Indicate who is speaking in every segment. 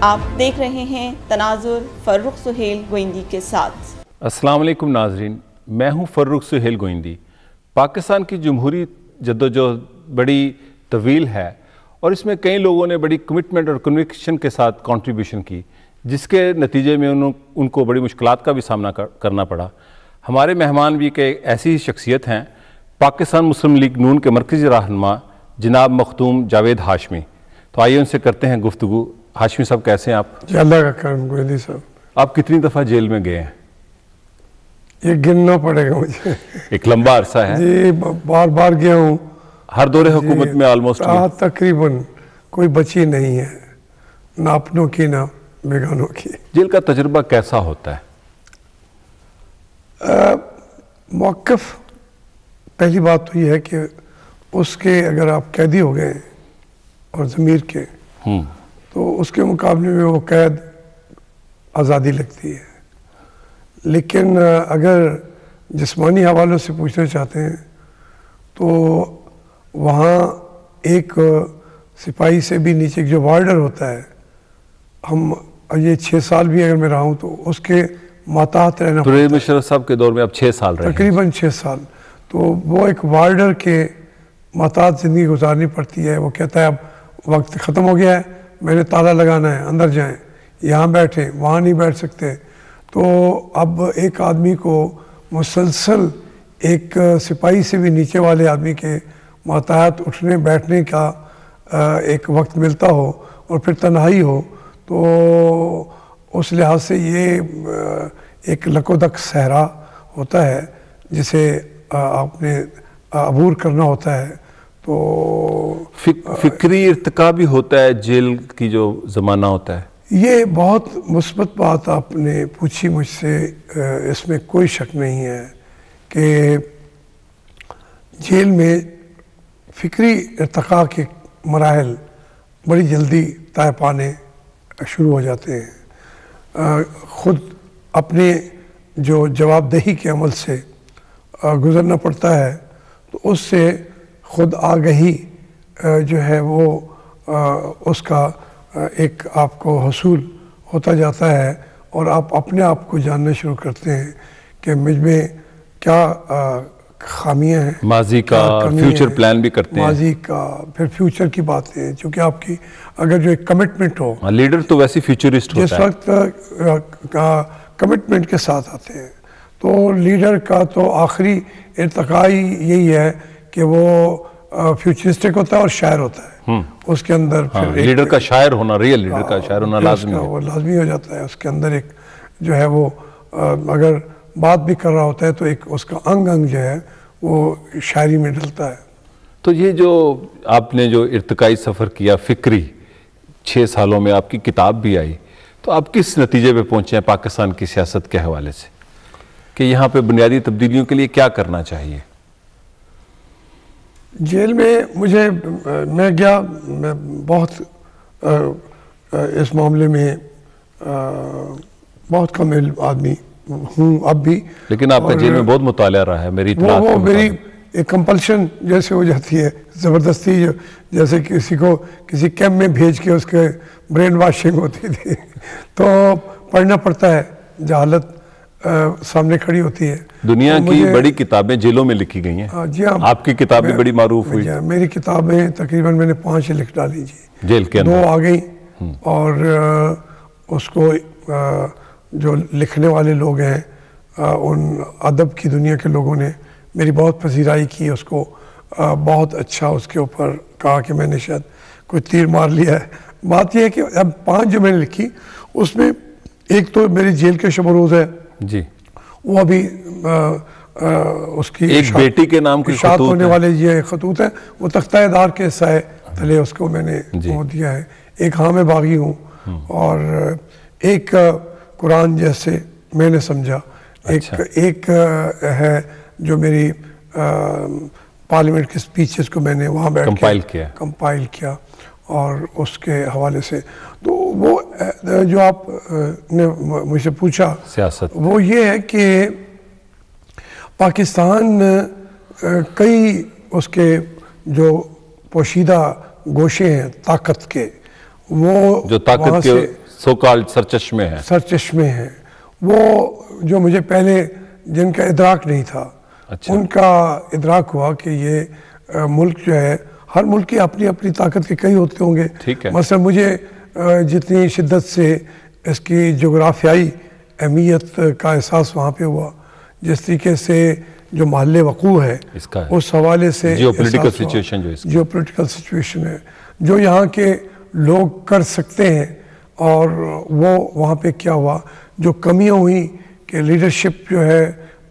Speaker 1: आप देख रहे हैं तनाजुर फर्रुख सुहेल गोइंदी के साथ।
Speaker 2: अस्सलाम वालेकुम नाजरीन, मैं हूं फर्रुख सुहेल गोइंदी। पाकिस्तान की जमहूरी जद्दोजहद बड़ी तवील है और इसमें कई लोगों ने बड़ी कमिटमेंट और कन्विक्शन के साथ कंट्रीब्यूशन की, जिसके नतीजे में उनको बड़ी मुश्किलात का भी सामना करना पड़ा। हमारे मेहमान भी के ऐसी ही शख्सियत हैं, पाकिस्तान मुस्लिम लीग नून के मरकज़ी रहनुमा जनाब मखदूम जावेद हाशमी। तो आइए उनसे करते हैं गुफ्तगू। हाशमी साहब, कैसे हैं आप?
Speaker 3: अल्लाह का करम गोइंदी साहब।
Speaker 2: आप कितनी दफ़ा जेल में गए हैं?
Speaker 3: ये गिनना पड़ेगा मुझे।
Speaker 2: एक लंबा अरसा है
Speaker 3: जी, बार बार गया हूँ।
Speaker 2: हर दौरे हुकूमत में ऑलमोस्ट
Speaker 3: तकरीबन कोई बची नहीं है, ना अपनों की ना बेगानों की।
Speaker 2: जेल का तजुर्बा कैसा होता है?
Speaker 3: मौक़िफ़, पहली बात तो ये है कि उसके अगर आप कैदी हो गए और ज़मीर के, तो उसके मुकाबले में वो कैद आज़ादी लगती है। लेकिन अगर जिस्मानी हवालों से पूछना चाहते हैं तो वहाँ एक सिपाही से भी नीचे जो वार्डर होता है, हम ये 6 साल भी अगर मैं रहा हूँ तो उसके माताहत रहना पड़ता है।
Speaker 2: मुशर्रफ साहब के दौर में आप 6 साल रहे,
Speaker 3: तकरीबन 6 साल। तो वो एक वार्डर के माताहत ज़िंदगी गुजारनी पड़ती है। वो कहता है अब वक्त ख़त्म हो गया है, मैंने ताला लगाना है, अंदर जाएं, यहाँ बैठें, वहाँ नहीं बैठ सकते। तो अब एक आदमी को मुसलसल एक सिपाही से भी नीचे वाले आदमी के माताहत उठने बैठने का एक वक्त मिलता हो और फिर तन्हाई हो, तो उस लिहाज से ये एक लकोदक सहरा होता है जिसे आपने अबूर करना होता है। तो
Speaker 2: फिक्री इर्तिका भी होता है जेल की जो ज़माना होता है।
Speaker 3: ये बहुत मुस्बत बात आपने पूछी मुझसे, इसमें कोई शक नहीं है कि जेल में फ़िक्री इर्तिका के मराहल बड़ी जल्दी तय पाने शुरू हो जाते हैं। ख़ुद अपने जो जवाबदेही के अमल से गुज़रना पड़ता है, तो उससे ख़ुद आगही जो है वो उसका एक आपको हसूल होता जाता है और आप अपने आप को जानना शुरू करते हैं कि मुझ में क्या खामियां हैं,
Speaker 2: माजी का फ्यूचर प्लान भी करते हैं,
Speaker 3: माजी का फिर फ्यूचर की बातें। क्योंकि आपकी अगर जो एक कमिटमेंट हो,
Speaker 2: लीडर तो वैसे फ्यूचरिस्ट होता है,
Speaker 3: जिस वक्त का कमिटमेंट के साथ आते हैं, तो लीडर का तो आखिरी इर्तिका यही है कि वो फ्यूचरिस्टिक होता है और शायर होता है। उसके अंदर फिर
Speaker 2: लीडर का शायर होना, रियल लीडर का शायर होना लाजमी है।
Speaker 3: वो लाजमी हो जाता है। उसके अंदर एक जो है वो अगर बात भी कर रहा होता है तो एक उसका अंग जो है वो शायरी में डलता है।
Speaker 2: तो ये जो आपने जो इर्तिकाई सफ़र किया फिक्री, 6 सालों में आपकी किताब भी आई, तो आप किस नतीजे पे पहुँचे हैं पाकिस्तान की सियासत के हवाले से कि यहाँ पे बुनियादी तब्दीलियों के लिए क्या करना चाहिए?
Speaker 3: जेल में मैं गया, मैं बहुत इस मामले में बहुत कम आदमी हूँ अब भी।
Speaker 2: लेकिन आपका जेल में बहुत मुताला रहा है। मेरी
Speaker 3: वो मेरी एक कंपल्शन जैसे हो जाती है, ज़बरदस्ती, जैसे किसी कैंप में भेज के उसके ब्रेन वॉशिंग होती थी। तो पढ़ना पड़ता है, जहालत सामने खड़ी होती है।
Speaker 2: दुनिया की बड़ी किताबें जेलों में लिखी गई हैं।
Speaker 3: जी हाँ,
Speaker 2: आपकी किताबें बड़ी मारूफ हुई।
Speaker 3: मेरी किताबें तकरीबन मैंने 5 लिख डाली जी,
Speaker 2: जेल के अंदर
Speaker 3: 2 आ गई। और उसको जो लिखने वाले लोग हैं, उन अदब की दुनिया के लोगों ने मेरी बहुत पसीराई की, उसको बहुत अच्छा उसके ऊपर कहा कि मैंने शायद कोई तीर मार लिया है। बात यह है कि अब 5 जो मैंने लिखी, उसमें एक तो मेरी जेल के शब रोज़ है
Speaker 2: जी,
Speaker 3: वो अभी उसकी
Speaker 2: एक बेटी के नाम की
Speaker 3: शाद होने वाले ये खतूत है, वो तख्ता-ए-दार के साए तले उसको मैंने वो दिया है। एक हाँ मैं बागी हूँ, और एक कुरान जैसे मैंने समझा। एक है जो मेरी पार्लियामेंट की स्पीचेस को मैंने वहाँ बैठ कंपाइल किया और उसके हवाले से। तो वो जो आप ने मुझसे पूछा सियासत, वो ये है कि पाकिस्तान कई उसके जो पोशीदा गोशे हैं ताकत के, वो
Speaker 2: जो ताकत के सो कॉल्ड सरचश्मे हैं,
Speaker 3: सरचश्मे हैं, वो जो मुझे पहले जिनका इदराक नहीं था,
Speaker 2: अच्छा।
Speaker 3: उनका इदराक हुआ कि ये मुल्क जो है, हर मुल्क की अपनी अपनी ताकत के कई होते होंगे।
Speaker 2: ठीक है।
Speaker 3: मसलन मुझे जितनी शिद्दत से इसकी जोग्राफियाई अहमियत का एहसास वहाँ पे हुआ, जिस तरीके से जो महल वक़ू है
Speaker 2: इसका है,
Speaker 3: उस हवाले से
Speaker 2: जियोपॉलिटिकल सिचुएशन जो इसका,
Speaker 3: जियोपॉलिटिकल सिचुएशन है, जो यहाँ के लोग कर सकते हैं और वो वहाँ पे क्या हुआ, जो कमियाँ हुई कि लीडरशिप जो है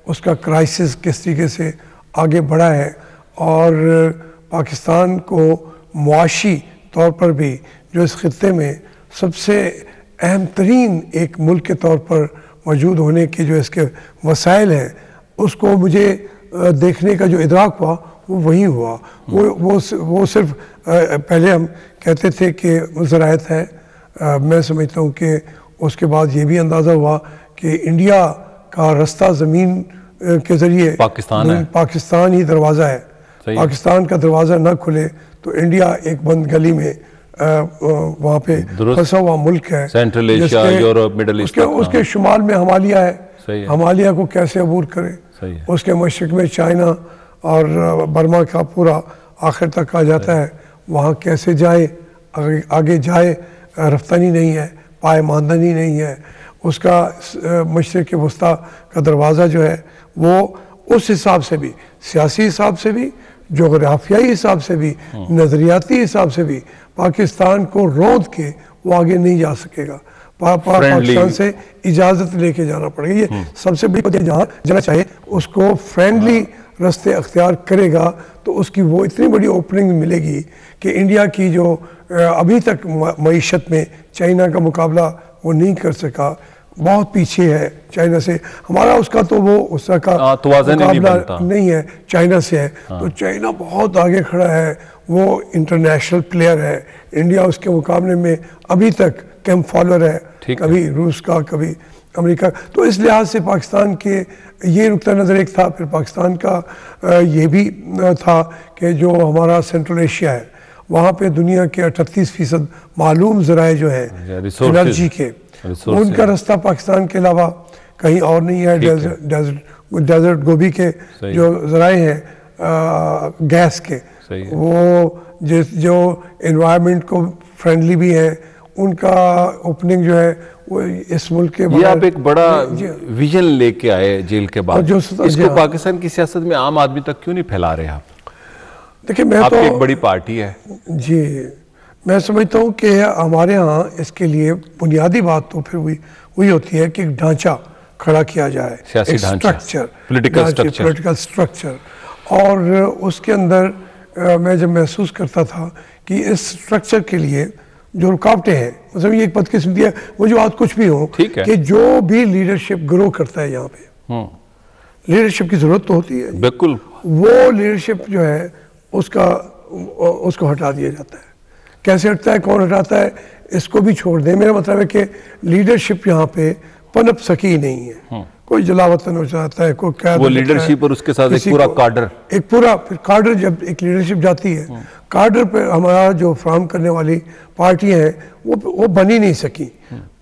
Speaker 3: उसका क्राइसिस किस तरीके से आगे बढ़ा है, और पाकिस्तान को मुआशी तौर पर भी जो इस खित्ते में सबसे अहम तरीन एक मुल्क के तौर पर मौजूद होने के जो इसके वसाइल हैं, उसको मुझे देखने का जो इदराक हुआ वो वही हुआ। वो सिर्फ पहले हम कहते थे कि ज़रायत है, मैं समझता हूँ कि उसके बाद ये भी अंदाज़ा हुआ कि इंडिया का रास्ता ज़मीन के ज़रिए पाकिस्तान ही दरवाज़ा है। पाकिस्तान का दरवाज़ा ना खुले तो इंडिया एक बंद गली में वहाँ पे फंसा हुआ मुल्क है।
Speaker 2: Central Asia, Europe, middle east,
Speaker 3: उसके शुमाल में हिमालय है, हिमालय को कैसे अबूर करे, उसके मशरिक में चाइना और बर्मा का पूरा आखिर तक आ जाता है, वहाँ कैसे जाए, आगे जाए, रफ्तानी नहीं है, पायमानदानी नहीं है, उसका मशरिक वस्ता का दरवाज़ा जो है वो उस हिसाब से भी, सियासी हिसाब से भी, जोग्राफियाई हिसाब से भी, नज़रियाती हिसाब से भी पाकिस्तान को रोंद के वो आगे नहीं जा सकेगा। पाकिस्तान से इजाज़त लेके जाना पड़ेगा। ये सबसे बड़ी बात है, जहाँ जाना चाहे उसको फ्रेंडली रास्ते अख्तियार करेगा तो उसकी वो इतनी बड़ी ओपनिंग मिलेगी कि इंडिया की जो अभी तक मईशत में चाइना का मुकाबला वो नहीं कर सका, बहुत पीछे है चाइना से। हमारा उसका तो वो उसका मुकाबला नहीं है, चाइना से है। तो चाइना बहुत आगे खड़ा है, वो इंटरनेशनल प्लेयर है, इंडिया उसके मुकाबले में अभी तक कैंप फॉलोअर है, कभी रूस का, कभी अमेरिका। तो इस लिहाज से पाकिस्तान के ये नुक्ता नज़र एक था। फिर पाकिस्तान का ये भी था कि जो हमारा सेंट्रल एशिया है, वहाँ पे दुनिया के 38% मालूम ज़राए जो है एनर्जी के, उनका रास्ता पाकिस्तान के अलावा कहीं और नहीं है। डेजर्ट गोभी के जो ज़राए हैं गैस के, वो जो एनवायरनमेंट को फ्रेंडली भी है, उनका ओपनिंग जो है वो इस मुल्क के
Speaker 2: ये आप एक बड़ा विजन लेके आए जेल के बाद, इसको पाकिस्तान की सियासत में आम आदमी तक क्यों नहीं फैला रहे आप?
Speaker 3: देखिए, मैं
Speaker 2: आपकी एक बड़ी पार्टी है
Speaker 3: जी, मैं समझता हूँ कि हमारे यहाँ इसके लिए बुनियादी बात तो फिर वही होती है कि एक ढांचा खड़ा किया जाए,
Speaker 2: सियासी ढांचा,
Speaker 3: पॉलिटिकल स्ट्रक्चर। और उसके अंदर मैं जब महसूस करता था कि इस स्ट्रक्चर के लिए जो रुकावटें हैं, मतलब ये एक बदकिस्मती है, वो जो आज कुछ भी हो कि जो भी लीडरशिप ग्रो करता है यहाँ पे, लीडरशिप की जरूरत तो होती है,
Speaker 2: बिल्कुल,
Speaker 3: वो लीडरशिप जो है उसको हटा दिया जाता है। कैसे हटता है, कौन हटाता है, इसको भी छोड़ दें। मेरा मतलब है कि लीडरशिप यहाँ पे पनप सकी नहीं है, कोई जलावतन हो जाता है, कोई क्या
Speaker 2: वो लीडरशिप और उसके साथ एक पूरा काडर,
Speaker 3: फिर काडर, जब एक लीडरशिप जाती है, काडर पे हमारा जो फ्राम करने वाली पार्टियां हैं वो बनी नहीं सकी।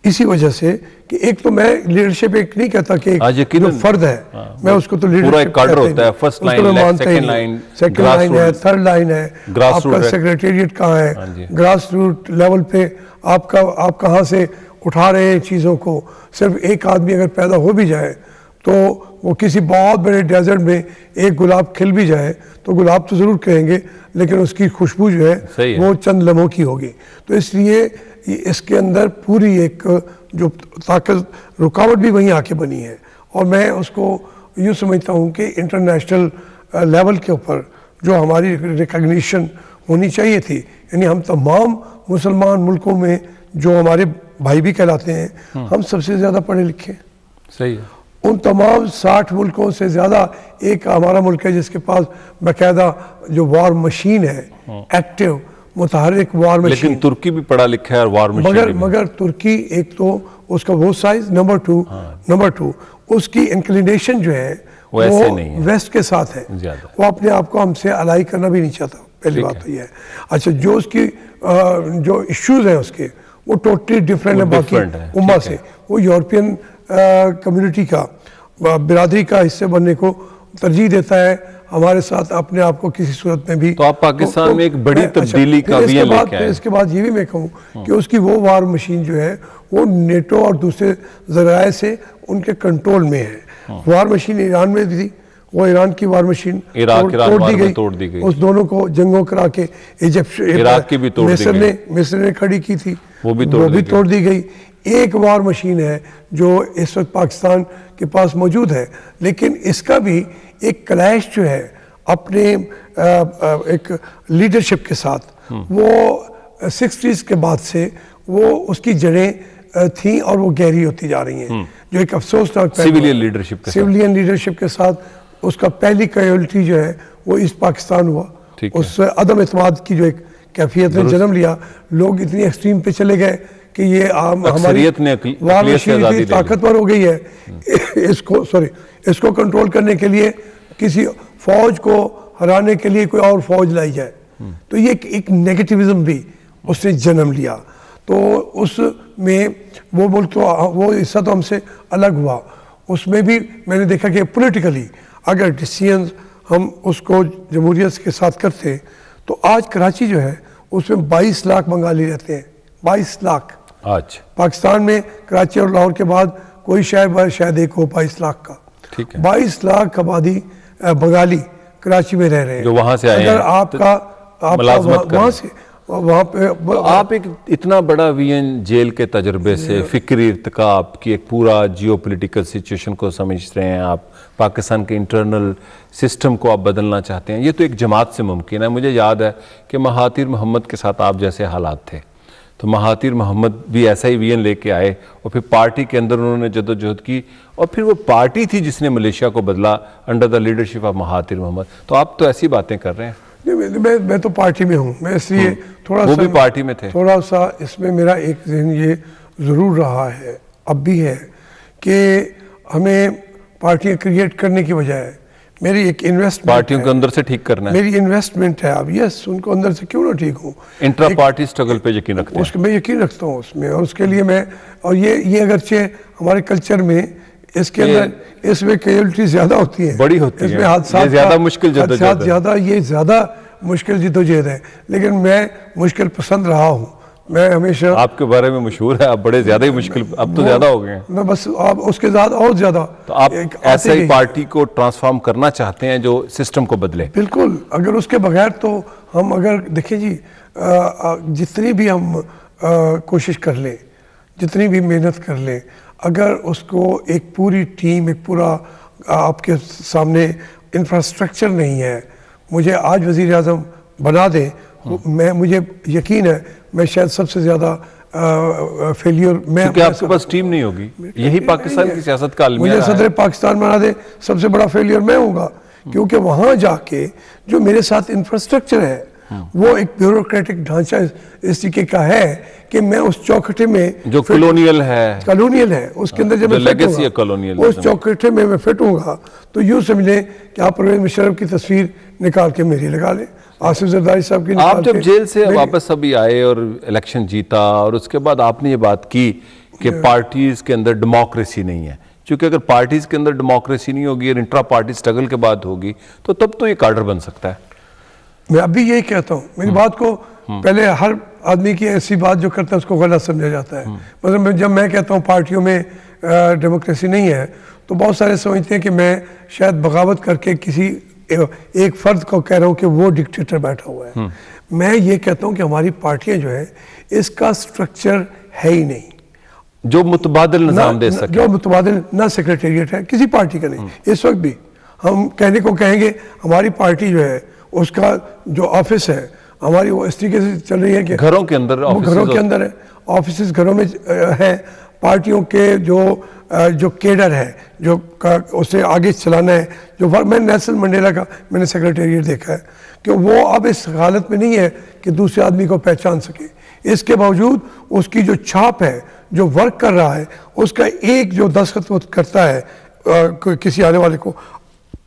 Speaker 3: इसी वजह से कि एक तो मैं लीडरशिप एक नहीं कहता कि एक जो फर्द है, मैं उसको तो लीडरशिप
Speaker 2: काडर होता है, फर्स्ट लाइन, सेकंड लाइन
Speaker 3: है, थर्ड लाइन है, आपका सेक्रेटेरिएट कहाँ है, ग्रास रूट लेवल पे आप कहाँ से उठा रहे हैं चीज़ों को। सिर्फ एक आदमी अगर पैदा हो भी जाए तो वो किसी बहुत बड़े डेजर्ट में एक गुलाब खिल भी जाए तो गुलाब तो ज़रूर कहेंगे, लेकिन उसकी खुशबू जो है वो चंद लम्हों की होगी। तो इसलिए इसके अंदर पूरी एक जो ताकत, रुकावट भी वहीं आके बनी है। और मैं उसको यूँ समझता हूँ कि इंटरनेशनल लेवल के ऊपर जो हमारी रिकग्निशन होनी चाहिए थी, यानी हम तमाम मुसलमान मुल्कों में जो हमारे भाई भी कहलाते हैं, हम सबसे ज़्यादा पढ़े लिखे हैं।
Speaker 2: सही है।
Speaker 3: उन तमाम 60 मुल्कों से ज़्यादा एक हमारा मुल्क है जिसके पास बाकायदा जो वॉर मशीन है, एक्टिव मुतहरिक वॉर मशीन।
Speaker 2: लेकिन तुर्की भी पढ़ा लिखा है और वॉर मशीन
Speaker 3: मगर तुर्की एक तो उसका वो साइज, नंबर टू उसकी इंक्लिनेशन जो है वो वेस्ट के साथ है, वो अपने आप को हमसे अलाई करना भी नहीं चाहता। पहली बात तो ये है। अच्छा, जो उसकी जो इश्यूज हैं उसके, वो टोटली डिफरेंट है बाकी उम्मा से। वो यूरोपियन कम्युनिटी का बिरादरी का हिस्से बनने को तरजीह देता है, हमारे साथ अपने आप को किसी सूरत में भी।
Speaker 2: तो आप पाकिस्तान में एक बड़ी तब्दीली का विजन लेके आए।
Speaker 3: इसके बाद ये भी मैं कहूँ कि उसकी वो वार मशीन जो है वो नेटो और दूसरे ज़राए से उनके कंट्रोल में है। वार मशीन ईरान में भी थी, वो ईरान की वार मशीन तोड़ दी गई। उस दोनों को जंगों करा के
Speaker 2: इराक की भी तोड़ दी गई,
Speaker 3: मिस्र ने खड़ी की थी,
Speaker 2: वो भी तोड़ दी गई।
Speaker 3: एक वार मशीन है जो इस वक्त पाकिस्तान के पास मौजूद है, लेकिन इसका भी एक क्लैश जो है अपने एक लीडरशिप के साथ, वो 60s के बाद से वो उसकी जड़ें थी और वो गहरी होती जा रही हैं, जो एक अफसोसनाक सिविलियन लीडरशिप के साथ उसका पहली कैजुअल्टी जो है वो ईस्ट पाकिस्तान हुआ। उस अदम एतमाद की जो एक कैफियत ने जन्म लिया, लोग इतनी एक्सट्रीम पे चले गए कि ये हमारी वार मशीन इतनी ताकतवर हो गई है, इसको कंट्रोल करने के लिए किसी फौज को हराने के लिए कोई और फौज लाई जाए। तो ये एक नेगेटिविज्म भी उसने जन्म लिया। तो उसमें वो मुल्क तो वो हिस्सा तो हमसे अलग हुआ, उसमें भी मैंने देखा कि पॉलिटिकली अगर डिसीजन हम उसको जमहूरियत के साथ करते तो आज कराची जो है उसमें 22 लाख बंगाली रहते हैं। 22 लाख
Speaker 2: आज
Speaker 3: पाकिस्तान में कराची और लाहौर के बाद कोई शहर शायद एक हो 22 लाख का। 22 लाख आबादी बंगाली कराची में रह रहे हैं,
Speaker 2: जो वहां से आए हैं।
Speaker 3: अगर आपका वहां से वहाँ पे
Speaker 2: तो आप एक इतना बड़ा वीएन जेल के तजर्बे से फिक्री इर्तिकाब की एक पूरा जियोपॉलिटिकल सिचुएशन को समझ रहे हैं, आप पाकिस्तान के इंटरनल सिस्टम को आप बदलना चाहते हैं, ये तो एक जमात से मुमकिन है। मुझे याद है कि महातिर मोहम्मद के साथ आप जैसे हालात थे, तो महातिर मोहम्मद भी ऐसा ही वीएन लेके आए और फिर पार्टी के अंदर उन्होंने जदोजहद की और फिर वो पार्टी थी जिसने मलेशिया को बदला under the leadership of Mahathir Mohamad. तो आप तो ऐसी बातें कर रहे हैं।
Speaker 3: मैं तो पार्टी में हूँ, मैं इसलिए थोड़ा
Speaker 2: वो भी पार्टी में थे।
Speaker 3: थोड़ा सा इसमें मेरा एक ज़हन ये ज़रूर रहा है, अब भी है, कि हमें पार्टियाँ क्रिएट करने की बजाय मेरी एक इन्वेस्टमेंट
Speaker 2: पार्टियों को अंदर से ठीक करना है।
Speaker 3: मेरी इन्वेस्टमेंट है अब, यस उनको अंदर से क्यों ना ठीक हूँ,
Speaker 2: इंट्रा पार्टी स्ट्रगल पे यकीन रखते हैं।
Speaker 3: उसमें मैं यकीन रखता हूँ उसमें, और उसके लिए मैं, और ये अगरचे हमारे कल्चर में इसके अंदर इसमें कैजुअल्टी ज्यादा होती है,
Speaker 2: बड़ी होती है,
Speaker 3: इसमें हादसा
Speaker 2: ज्यादा मुश्किल
Speaker 3: ज्यादा, ये ज्यादा मुश्किल जिद्दोजहद है। लेकिन मैं मुश्किल पसंद रहा हूँ, मैं हमेशा
Speaker 2: आपके बारे में मशहूर है, आप बड़े ज्यादा ही मुश्किल, अब तो ज्यादा हो गए हैं।
Speaker 3: मैं बस आप उसके साथ और ज्यादा,
Speaker 2: तो आप ऐसे ही पार्टी को ट्रांसफॉर्म करना चाहते हैं जो सिस्टम को बदले।
Speaker 3: बिल्कुल, अगर उसके बगैर तो हम, अगर देखिए जी, जितनी भी हम कोशिश कर लें, जितनी भी मेहनत कर लें, अगर उसको एक पूरी टीम, एक पूरा आपके सामने इंफ्रास्ट्रक्चर नहीं है, मुझे आज वज़ीर आज़म बना दें, मुझे यकीन है मैं शायद सबसे ज़्यादा फेलियर, मैं
Speaker 2: क्योंकि आपके पास टीम नहीं होगी, यही पाकिस्तान की सियासत का अलमिया है।
Speaker 3: मुझे सदर पाकिस्तान बना दे, सबसे बड़ा फेलियर मैं होऊंगा, क्योंकि वहाँ जाके जो मेरे साथ इंफ्रास्ट्रक्चर है वो एक ब्यूरोक्रेटिक ढांचा इस तरीके का है कि मैं उस चौखटे में
Speaker 2: जो कॉलोनियल है
Speaker 3: उसके अंदर जब मैं उस चौखटे में मैं फिट हूँगा, तो यूँ समझें कि आप परवेज़ मुशर्रफ की तस्वीर निकाल के मेरी लगा लें, आसिफ जरदारी साहब की।
Speaker 2: आप जब जेल से वापस अभी आए और इलेक्शन जीता, और उसके बाद आपने ये बात की कि पार्टीज के अंदर डेमोक्रेसी नहीं है, क्योंकि अगर पार्टीज के अंदर डेमोक्रेसी नहीं होगी और इंट्रा पार्टी स्ट्रगल के बाद होगी तो तब तो ये कार्डर बन सकता है।
Speaker 3: मैं अभी यही कहता हूँ, मेरी बात को पहले हर आदमी की ऐसी बात जो करता है उसको गलत समझा जाता है। मतलब जब मैं कहता हूँ पार्टियों में डेमोक्रेसी नहीं है, तो बहुत सारे समझते हैं कि मैं शायद बगावत करके किसी एक फर्द को कह रहा हूँ कि वो डिक्टेटर बैठा हुआ है। मैं ये कहता हूँ कि हमारी पार्टियां जो है, इसका स्ट्रक्चर है ही नहीं
Speaker 2: जो मुतबादिल निज़ाम दे सके,
Speaker 3: जो मुतबादिल ना सेक्रेटेरिएट है किसी पार्टी का नहीं। इस वक्त भी हम कहने को कहेंगे हमारी पार्टी जो है उसका जो ऑफिस है हमारी, वो इस तरीके से चल रही है कि
Speaker 2: घरों के अंदर
Speaker 3: है, ऑफिस घरों में है, पार्टियों के जो केडर है, जो उसे आगे चलाना है, जो मैं नेल्सन मंडेला का मैंने सेक्रेटेरिएट देखा है कि वो अब इस हालत में नहीं है कि दूसरे आदमी को पहचान सके। इसके बावजूद उसकी जो छाप है, जो वर्क कर रहा है, उसका एक जो दस्तखत करता है किसी आने वाले को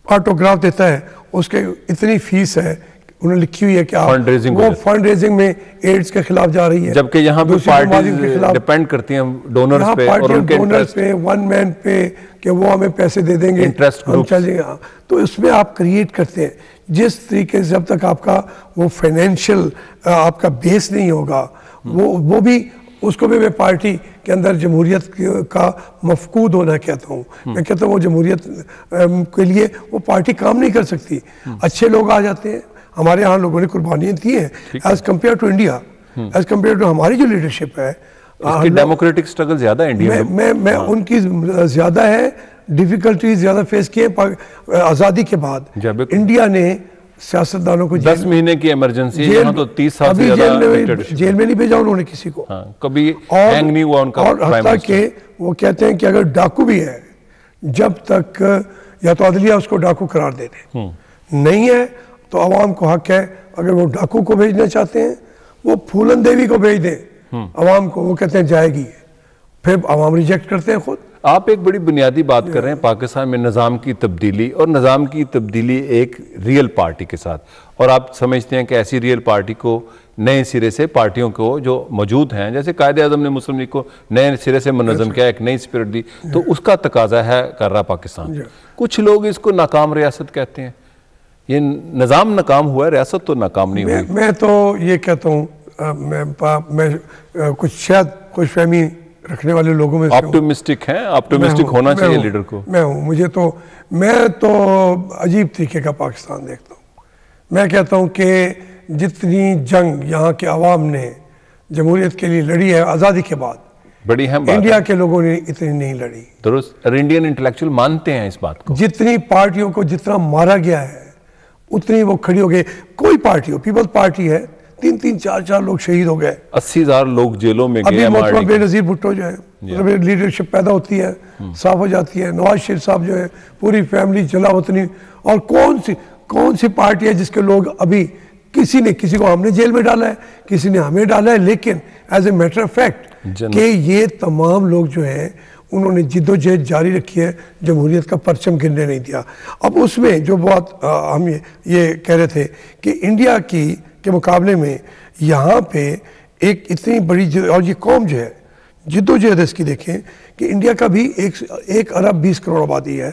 Speaker 3: ऑटोग्राफ देता है, उसके इतनी फीस है उन्होंने लिखी हुई है कि आप
Speaker 2: फंड रेजिंग
Speaker 3: वो फंड रेजिंग में एड्स के खिलाफ जा रही है,
Speaker 2: जबकि यहाँ पे पार्टीज डिपेंड करती हैं डोनर्स पे और उनके
Speaker 3: डोनर्स पे, वन मैन पे, कि वो हमें पैसे दे देंगे,
Speaker 2: इंटरेस्ट
Speaker 3: हम चलेंगे। तो इसमें आप क्रिएट करते हैं जिस तरीके से, जब तक आपका वो फाइनेंशियल आपका बेस नहीं होगा, वो भी उसको भी मैं पार्टी के अंदर जमहूरियत का मफकूद होना कहता हूँ। मैं कहता हूँ वो जमहूरियत के लिए वो पार्टी काम नहीं कर सकती। अच्छे लोग आ जाते हैं, हमारे यहाँ लोगों ने कुर्बानियाँ दी हैं as compare to India, as compare to हमारी जो लीडरशिप है।
Speaker 2: डेमोक्रेटिक स्ट्रगल ज्यादा है इंडिया में।
Speaker 3: मैं उनकी ज्यादा है, डिफिकल्टीज ज्यादा फेस किए आज़ादी के बाद। इंडिया ने सियासतदानों को
Speaker 2: 10 महीने की इमरजेंसी, यहाँ तो 30 साल से ज्यादा
Speaker 3: जेल में नहीं भेजा उन्होंने किसी को।
Speaker 2: कभी हैंग नहीं हुआ उनका।
Speaker 3: और हत्ता के वो कहते हैं कि अगर डाकू भी है, जब तक या तो अदलिया उसको डाकू करार दे दे, नहीं है तो आवाम को हक है, अगर वो डाकू को भेजना चाहते हैं वो फूलन देवी को भेज दें आवाम को, वो कहते हैं जाएगी, फिर आवाम रिजेक्ट करते हैं खुद।
Speaker 2: आप एक बड़ी बुनियादी बात कर रहे हैं पाकिस्तान में निज़ाम की तब्दीली, और निज़ाम की तब्दीली एक रियल पार्टी के साथ, और आप समझते हैं कि ऐसी रियल पार्टी को नए सिरे से पार्टियों को जो मौजूद हैं, जैसे कायदे आज़म ने मुस्लिम लीग को नए सिरे से मुनज़्ज़म किया, एक नई स्पिरिट दी, तो उसका तकाजा है कर रहा पाकिस्तान। कुछ लोग इसको नाकाम रियासत कहते हैं। ये निज़ाम नाकाम हुआ है, रियासत तो नाकाम नहीं हुई।
Speaker 3: मैं तो ये कहता हूँ, मैं कुछ शायद खुशफहमी रखने वाले लोगों में
Speaker 2: ऑप्टिमिस्टिक हैं, ऑप्टिमिस्टिक होना चाहिए लीडर को।
Speaker 3: मैं हूँ, मैं तो अजीब तरीके का पाकिस्तान देखता हूँ। मैं कहता हूँ कि जितनी जंग यहाँ के अवाम ने जमहूरियत के लिए लड़ी है आज़ादी के बाद,
Speaker 2: बड़ी अहम
Speaker 3: इंडिया के लोगों ने इतनी नहीं लड़ी।
Speaker 2: दुरुस्त, इंडियन इंटेलेक्चुअल मानते हैं इस बात को।
Speaker 3: जितनी पार्टियों को जितना मारा गया है उतनी वो खड़ी हो गई। कोई पार्टी हो, पीपल्स पार्टी है, 3-3, 4-4 लोग शहीद हो गए,
Speaker 2: 80,000 लोग जेलों में गए।
Speaker 3: अभी बेनज़ीर भुट्टो जो है, मतलब लीडरशिप पैदा होती है, साफ हो जाती है। नवाज शरीफ साहब जो है, पूरी फैमिली जला वतनी। और कौन सी पार्टी है जिसके लोग अभी किसी को हमने जेल में डाला है, किसी ने हमें डाला है, लेकिन as a matter of fact कि ये तमाम लोग जो है उन्होंने जिद्दोजहद जारी रखी है, जमहूरियत का परचम गिरने नहीं दिया। अब उसमें जो बहुत हम ये कह रहे थे कि इंडिया के मुकाबले में यहाँ पे एक इतनी बड़ी, और ये कौम जो है जिद्दोजहद इसकी देखें कि इंडिया का भी 1 अरब 20 करोड़ आबादी है,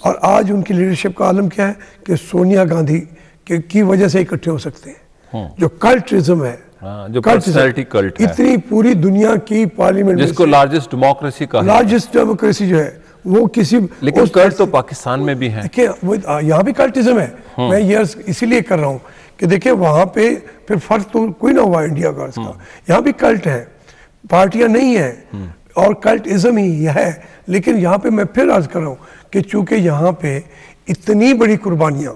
Speaker 3: और आज उनकी लीडरशिप का आलम क्या है कि सोनिया गांधी की वजह से इकट्ठे हो सकते हैं। जो कल्टिज्म है,
Speaker 2: जो पर्सनैलिटी कल्ट है,
Speaker 3: इतनी पूरी दुनिया की पार्लियामेंट
Speaker 2: जिसको लार्जेस्ट डेमोक्रेसी का,
Speaker 3: लार्जेस्ट डेमोक्रेसी जो है वो किसी,
Speaker 2: लेकिन कल्ट तो पाकिस्तान में भी है।
Speaker 3: देखिए यहाँ भी कल्टिज्म है। मैं ये इसीलिए कर रहा हूँ कि देखिए वहाँ पे फिर फर्क तो कोई ना हुआ इंडिया का इसका। यहाँ भी कल्ट है, पार्टियां नहीं है और कल्टिज्म ही है। लेकिन यहाँ पे मैं फिर अर्ज कर रहा हूँ कि चूंकि यहाँ पे इतनी बड़ी कुर्बानियां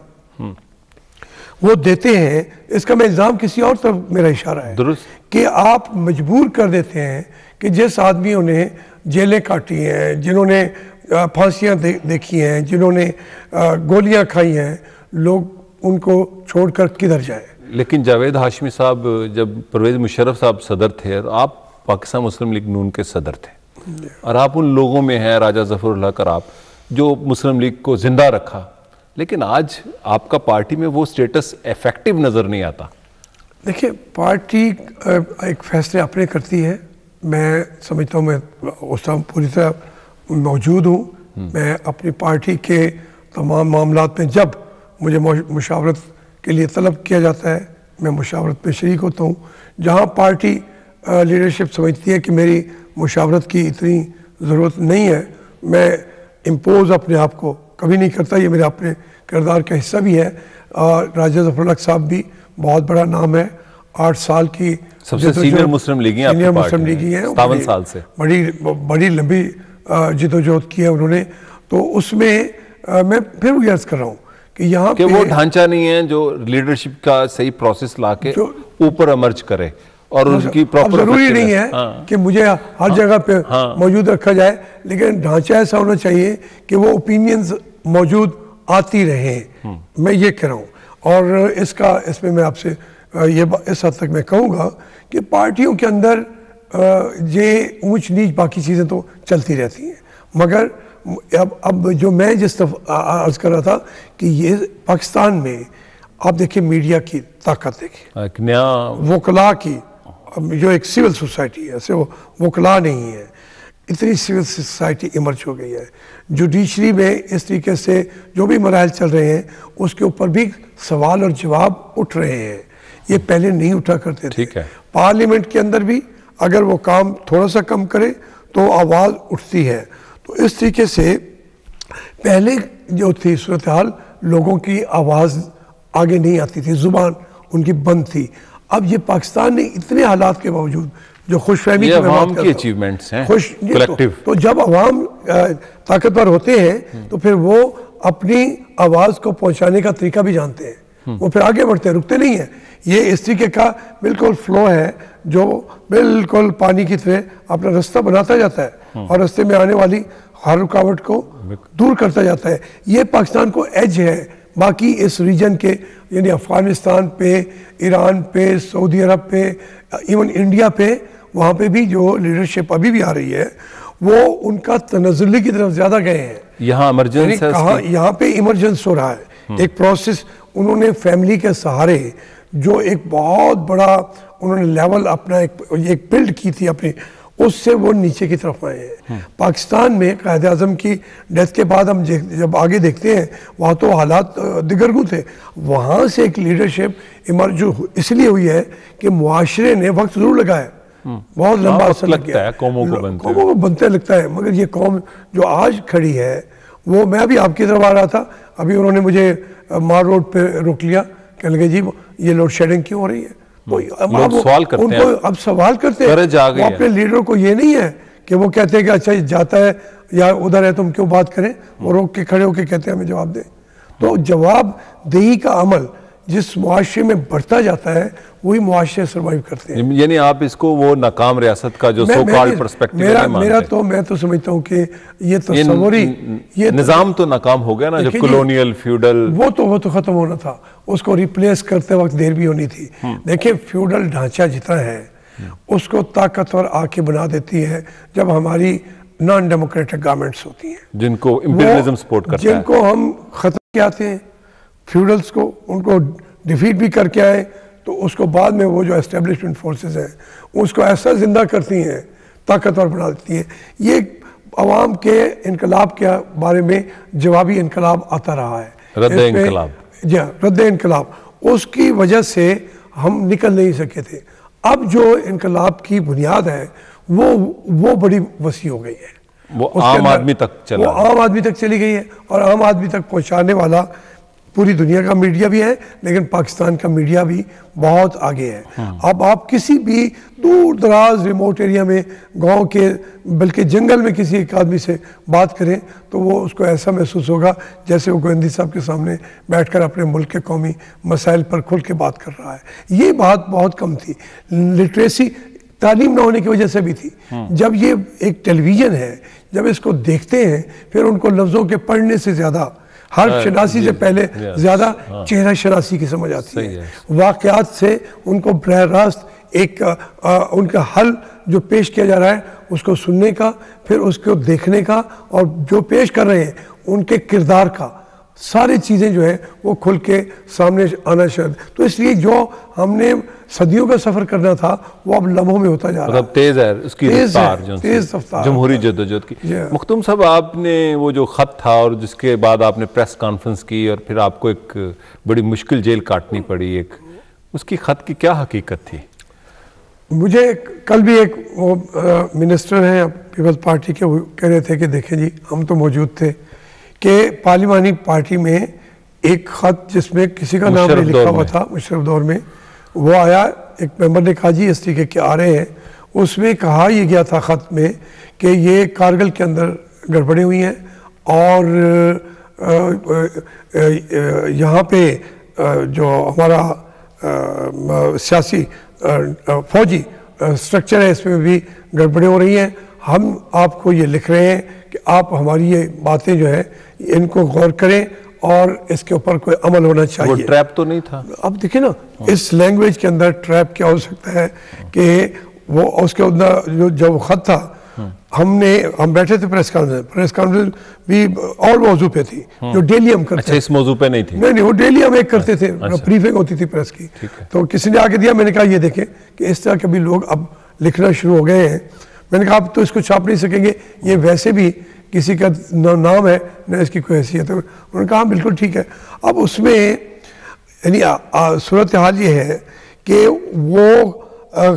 Speaker 3: वो देते हैं, इसका मैं इल्ज़ाम किसी और तरफ मेरा इशारा है कि आप मजबूर कर देते हैं कि जिस आदमियों ने जेलें काटी हैं, जिन्होंने फांसियाँ देखी हैं, जिन्होंने गोलियाँ खाई हैं, लोग उनको छोड़कर किधर जाए।
Speaker 2: लेकिन जावेद हाशमी साहब जब परवेज़ मुशर्रफ साहब सदर थे और आप पाकिस्तान मुस्लिम लीग नून के सदर थे, और आप उन लोगों में हैं, राजा ज़फ़रुल्लाह कराब, जो मुस्लिम लीग को ज़िंदा रखा, लेकिन आज आपका पार्टी में वो स्टेटस इफेक्टिव नज़र नहीं आता।
Speaker 3: देखिए पार्टी एक फैसले अपने करती है। मैं समझता हूँ मैं उस टाइम पूरी तरह मौजूद हूँ। मैं अपनी पार्टी के तमाम मामलात में जब मुझे मुशावरत के लिए तलब किया जाता है, मैं मुशावरत में शरीक होता हूँ। जहाँ पार्टी लीडरशिप समझती है कि मेरी मुशावरत की इतनी ज़रूरत नहीं है, मैं इम्पोज अपने आप को कभी नहीं करता। ये मेरे अपने किरदार का हिस्सा भी है। राजा ज़फ़रुल्लाह साहब भी बहुत बड़ा नाम है, 8 साल की
Speaker 2: सबसे सीनियर मुस्लिम लीगी हैं,
Speaker 3: सीनियर मुस्लिम लीगी हैं,
Speaker 2: 57 साल से
Speaker 3: बड़ी लंबी जिद्दोजहद की है उन्होंने। तो उसमें मैं फिर वो अर्ज कर रहा हूँ कि यहाँ
Speaker 2: कि वो ढांचा नहीं है जो लीडरशिप का सही प्रोसेस लाके ऊपर इमर्ज करे, और उसकी प्रॉपर
Speaker 3: जरूरी नहीं है कि मुझे हर जगह पे मौजूद रखा जाए, लेकिन ढांचा ऐसा होना चाहिए कि वो ओपिनियंस मौजूद आती रहे। मैं ये कह रहा हूँ। और इसमें मैं आपसे ये इस हद तक मैं कहूँगा कि पार्टियों के अंदर ये ऊंच नीच बाकी चीज़ें तो चलती रहती हैं, मगर अब जो मैं जिस तरफ अर्ज कर रहा था कि ये पाकिस्तान में आप देखिए मीडिया की ताकत देखिए,
Speaker 2: एक नया
Speaker 3: वकला की, जो एक सिविल सोसाइटी है, ऐसे वो वकला नहीं है, इतनी सिविल सोसाइटी इमर्ज हो गई है। जुडिशरी में इस तरीके से जो भी मराहल चल रहे हैं उसके ऊपर भी सवाल और जवाब उठ रहे हैं, ये पहले नहीं उठा करते थे।
Speaker 2: ठीक है।
Speaker 3: पार्लियामेंट के अंदर भी अगर वो काम थोड़ा सा कम करे तो आवाज़ उठती है। तो इस तरीके से पहले जो थी सूरत हाल, लोगों की आवाज़ आगे नहीं आती थी, ज़ुबान उनकी बंद थी। अब ये पाकिस्तान ने इतने हालात के बावजूद जो खुशफहमी
Speaker 2: की अचीवमेंट्स हैं, कलेक्टिव,
Speaker 3: तो जब अवाम ताकतवर होते हैं तो फिर वो अपनी आवाज़ को पहुंचाने का तरीका भी जानते हैं, वो फिर आगे बढ़ते हैं, रुकते नहीं हैं। ये इस तरीके का बिल्कुल फ्लो है जो बिल्कुल पानी की तरह अपना रास्ता बनाता जाता है और रास्ते में आने वाली हर रुकावट को दूर करता जाता है। ये पाकिस्तान को एज है बाकी इस रीजन के, यानी अफ़गानिस्तान पे, ईरान पे, सऊदी अरब पे, इवन इंडिया पे, वहाँ पे भी जो लीडरशिप अभी भी आ रही है वो उनका तनज़्ज़ुली की तरफ ज़्यादा गए हैं।
Speaker 2: यहाँ इमरजेंस है,
Speaker 3: कहाँ यहाँ पे इमरजेंस हो रहा है, एक प्रोसेस उन्होंने फैमिली के सहारे जो एक बहुत बड़ा उन्होंने लेवल अपना एक बिल्ड की थी अपनी, उससे वो नीचे की तरफ आए हैं। पाकिस्तान में कायद आज़म की डेथ के बाद हम जब आगे देखते हैं वहाँ तो हालात दिगरगू थे, वहाँ से एक लीडरशिप इमर्ज इसलिए हुई है कि मुआशरे ने वक्त ज़रूर लगाया, बहुत लंबा असर लगता है कौमों को बनते लगता है, मगर ये कौम जो आज खड़ी है वो, मैं अभी आपकी तरफ आ रहा था, अभी उन्होंने मुझे मार रोड पे रोक लिया, कहने लगे जी ये लोड शेडिंग क्यों हो रही है।
Speaker 2: लोग सवाल करते हैं,
Speaker 3: अब सवाल करते हैं, वो अपने लीडरों को ये नहीं है कि वो कहते हैं कि अच्छा जाता है या उधर है तुम क्यों बात करें, वो रोक के खड़े होके कहते हैं हमें जवाब दें। तो जवाब देही का अमल जिस मुआशरे में बढ़ता जाता है वही मुआशरे सर्वाइव करते हैं।
Speaker 2: यानी आप इसको वो नाकाम रियासत का जो सो कॉल्ड पर्सपेक्टिव
Speaker 3: मैं तो समझता हूँ कि ये तस्वुरी ये
Speaker 2: निजाम तो नाकाम हो गया ना, जो कॉलोनियल फ्यूडल,
Speaker 3: वो तो खत्म होना था, उसको रिप्लेस करते वक्त देर भी होनी थी। देखिए फ्यूडल ढांचा जितना है उसको ताकतवर आके बना देती है जब हमारी नॉन डेमोक्रेटिक गवर्नमेंट्स होती हैं,
Speaker 2: जिनको इंपीरियलिज्म सपोर्ट करता है,
Speaker 3: जिनको हम खत्म किए आते हैं फ्यूडल्स को, उनको डिफीट भी करके आए, तो उसको बाद में वो जो एस्टेब्लिशमेंट फोर्सेस हैं उसको ऐसा जिंदा करती हैं, ताकतवर बना देती हैं। ये अवाम के इनकलाब के बारे में जवाबी इनकलाब आता रहा है, रद्द इनकलाब, उसकी वजह से हम निकल नहीं सके थे। अब जो इनकलाब की बुनियाद है वो बड़ी वसी हो गई है,
Speaker 2: वो आम आदमी तक
Speaker 3: चली गई है, और आम आदमी तक पहुंचाने वाला पूरी दुनिया का मीडिया भी है, लेकिन पाकिस्तान का मीडिया भी बहुत आगे है। अब आप किसी भी दूर दराज रिमोट एरिया में, गांव के, बल्कि जंगल में किसी एक आदमी से बात करें तो वो उसको ऐसा महसूस होगा जैसे वो गोविंदी साहब के सामने बैठकर अपने मुल्क के कौमी मसाइल पर खुल के बात कर रहा है। ये बात बहुत कम थी, लिटरेसी तालीम ना होने की वजह से भी थी। जब ये एक टेलीविज़न है, जब इसको देखते हैं फिर उनको लफ्ज़ों के पढ़ने से ज़्यादा, हर शनासी से पहले ज़्यादा चेहरा शनासी की समझ आती है, वाक़यात से उनको बरह रास्त एक उनका हल जो पेश किया जा रहा है उसको सुनने का, फिर उसको देखने का, और जो पेश कर रहे हैं उनके किरदार का, सारी चीज़ें जो है वो खुल के सामने आना शायद। तो इसलिए जो हमने सदियों का सफ़र करना था वो अब लम्हों में होता जा रहा है,
Speaker 2: तेज़ है उसकी रफ्तार,
Speaker 3: तेज़ रफ्तार
Speaker 2: जमहूरी जद्दोजहद की। मुख्तुम साहब, आपने वो जो ख़त था और जिसके बाद आपने प्रेस कॉन्फ्रेंस की और फिर आपको एक बड़ी मुश्किल जेल काटनी पड़ी, एक उसकी ख़त की क्या हकीकत थी?
Speaker 3: मुझे कल भी एक वो मिनिस्टर हैं पीपल्स पार्टी के, वो कह रहे थे कि देखें जी, हम तो मौजूद थे कि पार्लिमानी पार्टी में एक ख़त जिसमें किसी का नाम नहीं लिखा हुआ था, मुशर्रफ दौर में, वो आया, एक मेंबर ने कहा जी इस तरीके के आ रहे हैं। उसमें कहा यह गया था ख़त में कि ये कारगिल के अंदर गड़बड़ें हुई हैं और यहाँ पे जो हमारा सियासी फौजी स्ट्रक्चर है इसमें भी गड़बड़ें हो रही हैं। हम आपको ये लिख रहे हैं कि आप हमारी ये बातें जो है इनको गौर करें और इसके ऊपर कोई अमल होना चाहिए।
Speaker 2: वो ट्रैप तो नहीं था?
Speaker 3: अब देखिए ना, इस लैंग्वेज के अंदर ट्रैप क्या हो सकता है कि वो उसके अंदर जो ख़त था हम बैठे थे प्रेस कॉन्फ्रेंस भी और मौजू पे थी जो डेली हम करते।
Speaker 2: अच्छा, इस मौजू पे नहीं थी?
Speaker 3: नहीं, वो डेली हम एक करते थे, ब्रीफिंग होती थी प्रेस की। तो किसी ने आके दिया, मैंने कहा ये देखें कि इस तरह के भी लोग अब लिखना शुरू हो गए हैं। मैंने कहा अब तो इसको छाप नहीं सकेंगे, ये वैसे भी किसी का नाम है न इसकी कोई हैसियत है। उन्होंने कहा बिल्कुल ठीक है। अब उसमें यानी सूरत हाल ये है कि वो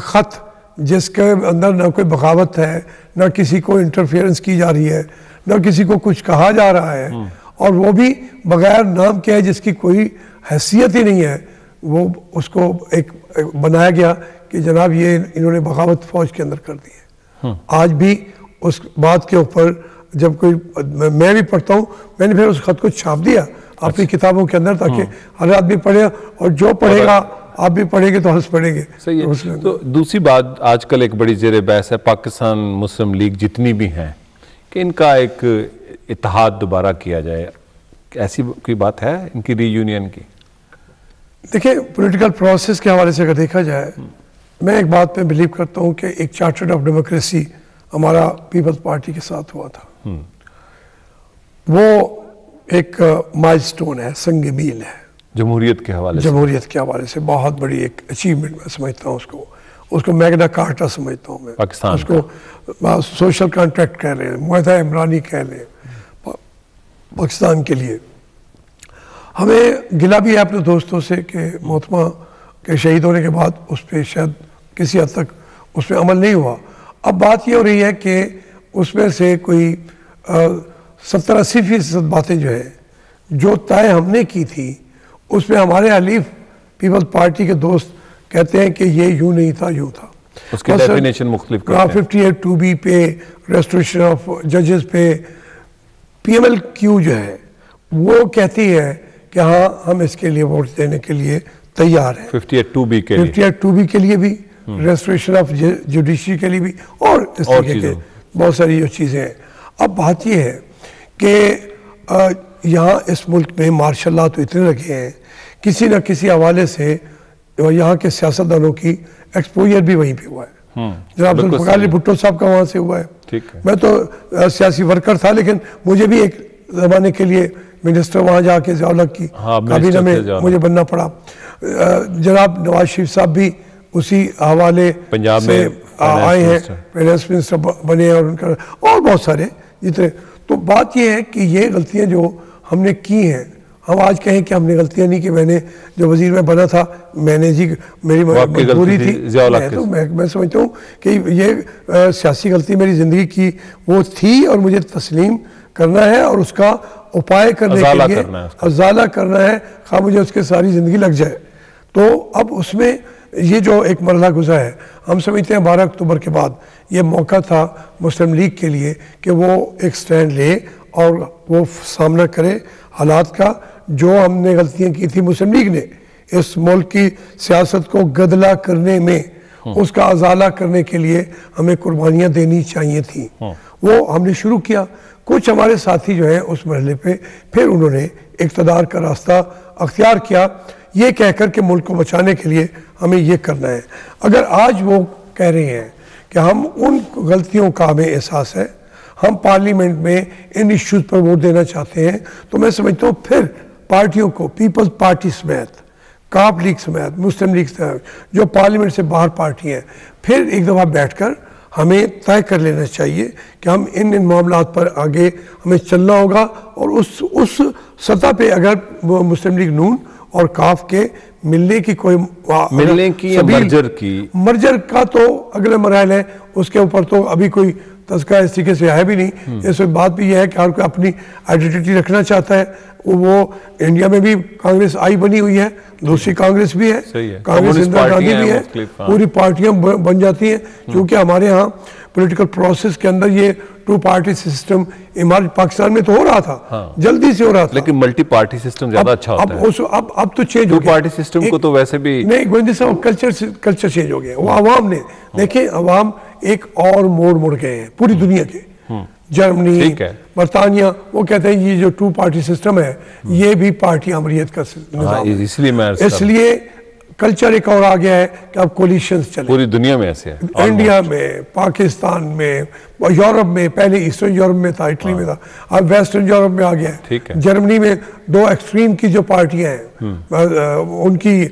Speaker 3: ख़त जिसके अंदर ना कोई बगावत है, ना किसी को इंटरफेरेंस की जा रही है, ना किसी को कुछ कहा जा रहा है, और वो भी बगैर नाम के है जिसकी कोई हैसियत ही नहीं है, वो उसको एक बनाया गया कि जनाब ये इन्होंने बगावत फौज के अंदर कर दी है। आज भी उस बात के ऊपर जब कोई मैं भी पढ़ता हूँ, मैंने फिर उस खत को छाप दिया अपनी किताबों के अंदर ताकि हर आदमी पढ़े, और जो पढ़ेगा आप भी पढ़ेंगे तो हंस पड़ेंगे।
Speaker 2: सही है। तो दूसरी बात, आजकल एक बड़ी ज़ेर बहस है पाकिस्तान मुस्लिम लीग जितनी भी हैं कि इनका एक इत्तेहाद दोबारा किया जाए, ऐसी कोई बात है इनकी रीयूनियन की?
Speaker 3: देखिए, पॉलिटिकल प्रोसेस के हवाले से अगर देखा जाए, मैं एक बात पे बिलीव करता हूँ कि एक चार्टर ऑफ डेमोक्रेसी हमारा पीपल्स पार्टी के साथ हुआ था। वो एक माइलस्टोन है, संग मील है
Speaker 2: जमहूरियत के हवाले
Speaker 3: से बहुत बड़ी एक अचीवमेंट मैं समझता हूँ उसको मैग्ना कार्टा समझता हूँ मैं
Speaker 2: पाकिस्तान
Speaker 3: उसको सोशल कॉन्ट्रैक्ट कह रहे हैं, मुआहदा इमरानी कह रहे हैं पाकिस्तान के लिए। हमें गिला भी है अपने दोस्तों से कि मोहतरमा के शहीद होने के बाद उस पर शायद किसी हद तक उस पर अमल नहीं हुआ। अब बात ये हो रही है कि उसमें से कोई 70-80% बातें जो है जो तय हमने की थी उसमें हमारे हलीफ पीपल्स पार्टी के दोस्त कहते हैं कि ये यूं नहीं था, यूं था।
Speaker 2: उसकी डेफिनेशन मुख्तलिफ करते हैं।
Speaker 3: 58(2)B पे, रेस्टोरेशन ऑफ जजेस पे, PMLQ जो है वो कहती है कि हाँ हम इसके लिए वोट देने के लिए तैयार हैं।
Speaker 2: 58(2)B
Speaker 3: के लिए भी, रेस्टोरेशन ऑफ जुडिशरी के लिए भी, और इस तरीके के बहुत सारी जो चीज़ें हैं। अब बात यह है कि यहाँ इस मुल्क में मार्शल लॉ तो इतने लगे हैं, किसी न किसी हवाले से यहाँ के सियासतदानों की एक्सपोजर भी वहीं पे हुआ है। जनाब जुल्फ़िकार अली भुट्टो साहब का वहाँ से हुआ है। मैं तो सियासी वर्कर था, लेकिन मुझे भी एक ज़माने के लिए मिनिस्टर वहाँ जाके ज़ियाउल हक़ की काबीना में मुझे बनना पड़ा। जनाब नवाज शरीफ साहब भी उसी हवाले
Speaker 2: पंजाब
Speaker 3: से आए हैं, फाइनेंस मिनिस्टर बने, और उनका और बहुत सारे जितने। तो बात यह है कि ये गलतियाँ जो हमने की हैं, हम आज कहें कि हमने गलतियाँ नहीं की, मैंने जो वजीर में बना था मैंने जी मेरी मजबूरी थी, तो मैं समझता हूँ कि ये सियासी गलती मेरी ज़िंदगी की वो थी और मुझे तस्लीम करना है और उसका उपाय करने के लिए अजाला करना है, खा मुझे उसके सारी ज़िंदगी लग जाए। तो अब उसमें ये जो एक मरला गुजरा है, हम समझते हैं 12 अक्टूबर के बाद ये मौका था मुस्लिम लीग के लिए कि वो एक स्टैंड ले और वो सामना करे हालात का। जो हमने गलतियां की थी मुस्लिम लीग ने इस मुल्क की सियासत को गदला करने में, उसका अजाला करने के लिए हमें कुर्बानियां देनी चाहिए थी, वो हमने शुरू किया। कुछ हमारे साथी जो हैं उस मरहले पे फिर उन्होंने इक़्तिदार का रास्ता अख्तियार किया, ये कहकर के मुल्क को बचाने के लिए हमें ये करना है। अगर आज वो कह रहे हैं कि हम उन गलतियों का हमें एहसास है, हम पार्लियामेंट में इन इश्यूज़ पर वोट देना चाहते हैं, तो मैं समझता हूँ फिर पार्टियों को, पीपल्स पार्टी समेत, काफ लीग समेत, मुस्लिम लीग समेत, जो पार्लियामेंट से बाहर पार्टी हैं, फिर एक दफ़ा बैठकर हमें तय कर लेना चाहिए कि हम इन मामलात पर आगे हमें चलना होगा। और उस सतह पे अगर मुस्लिम लीग नून और काफ के मिलने की कोई मर्जर का तो अगले मरहल है, उसके ऊपर तो अभी कोई तस्का इस तरीके से है भी नहीं। इस बात भी यह है कि हर कोई अपनी आइडेंटिटी रखना चाहता है। वो इंडिया में भी कांग्रेस आई बनी हुई है, दूसरी कांग्रेस भी है, कांग्रेस इंदिरा गांधी भी है, पूरी पार्टियां बन जाती हैं। क्योंकि हमारे यहाँ पॉलिटिकल प्रोसेस के अंदर ये 2 पार्टी सिस्टम हमारे पाकिस्तान में तो हो रहा था, जल्दी से हो रहा था,
Speaker 2: लेकिन मल्टी पार्टी सिस्टम ज्यादा अच्छा होता है।
Speaker 3: अब तो चेंज हो गया।
Speaker 2: 2 पार्टी सिस्टम को तो वैसे भी
Speaker 3: नहीं, गोविंद साहब कल्चर चेंज हो गया। वो अवाम ने देखें, अवाम एक और मोड़ गए हैं पूरी दुनिया के, जर्मनी, बरतानिया, वो कहते हैं ये जो 2 पार्टी सिस्टम है ये भी पार्टी अमरीत का निज़ाम है। इसलिए कल्चर एक और आ गया है कि अब कोलिशंस चले।
Speaker 2: पूरी दुनिया में ऐसे है,
Speaker 3: इंडिया में, पाकिस्तान में, यूरोप में, पहले ईस्टर्न यूरोप में था, इटली में था, अब वेस्टर्न यूरोप में आ गया है। जर्मनी में दो एक्सट्रीम की जो पार्टियां हैं उनकी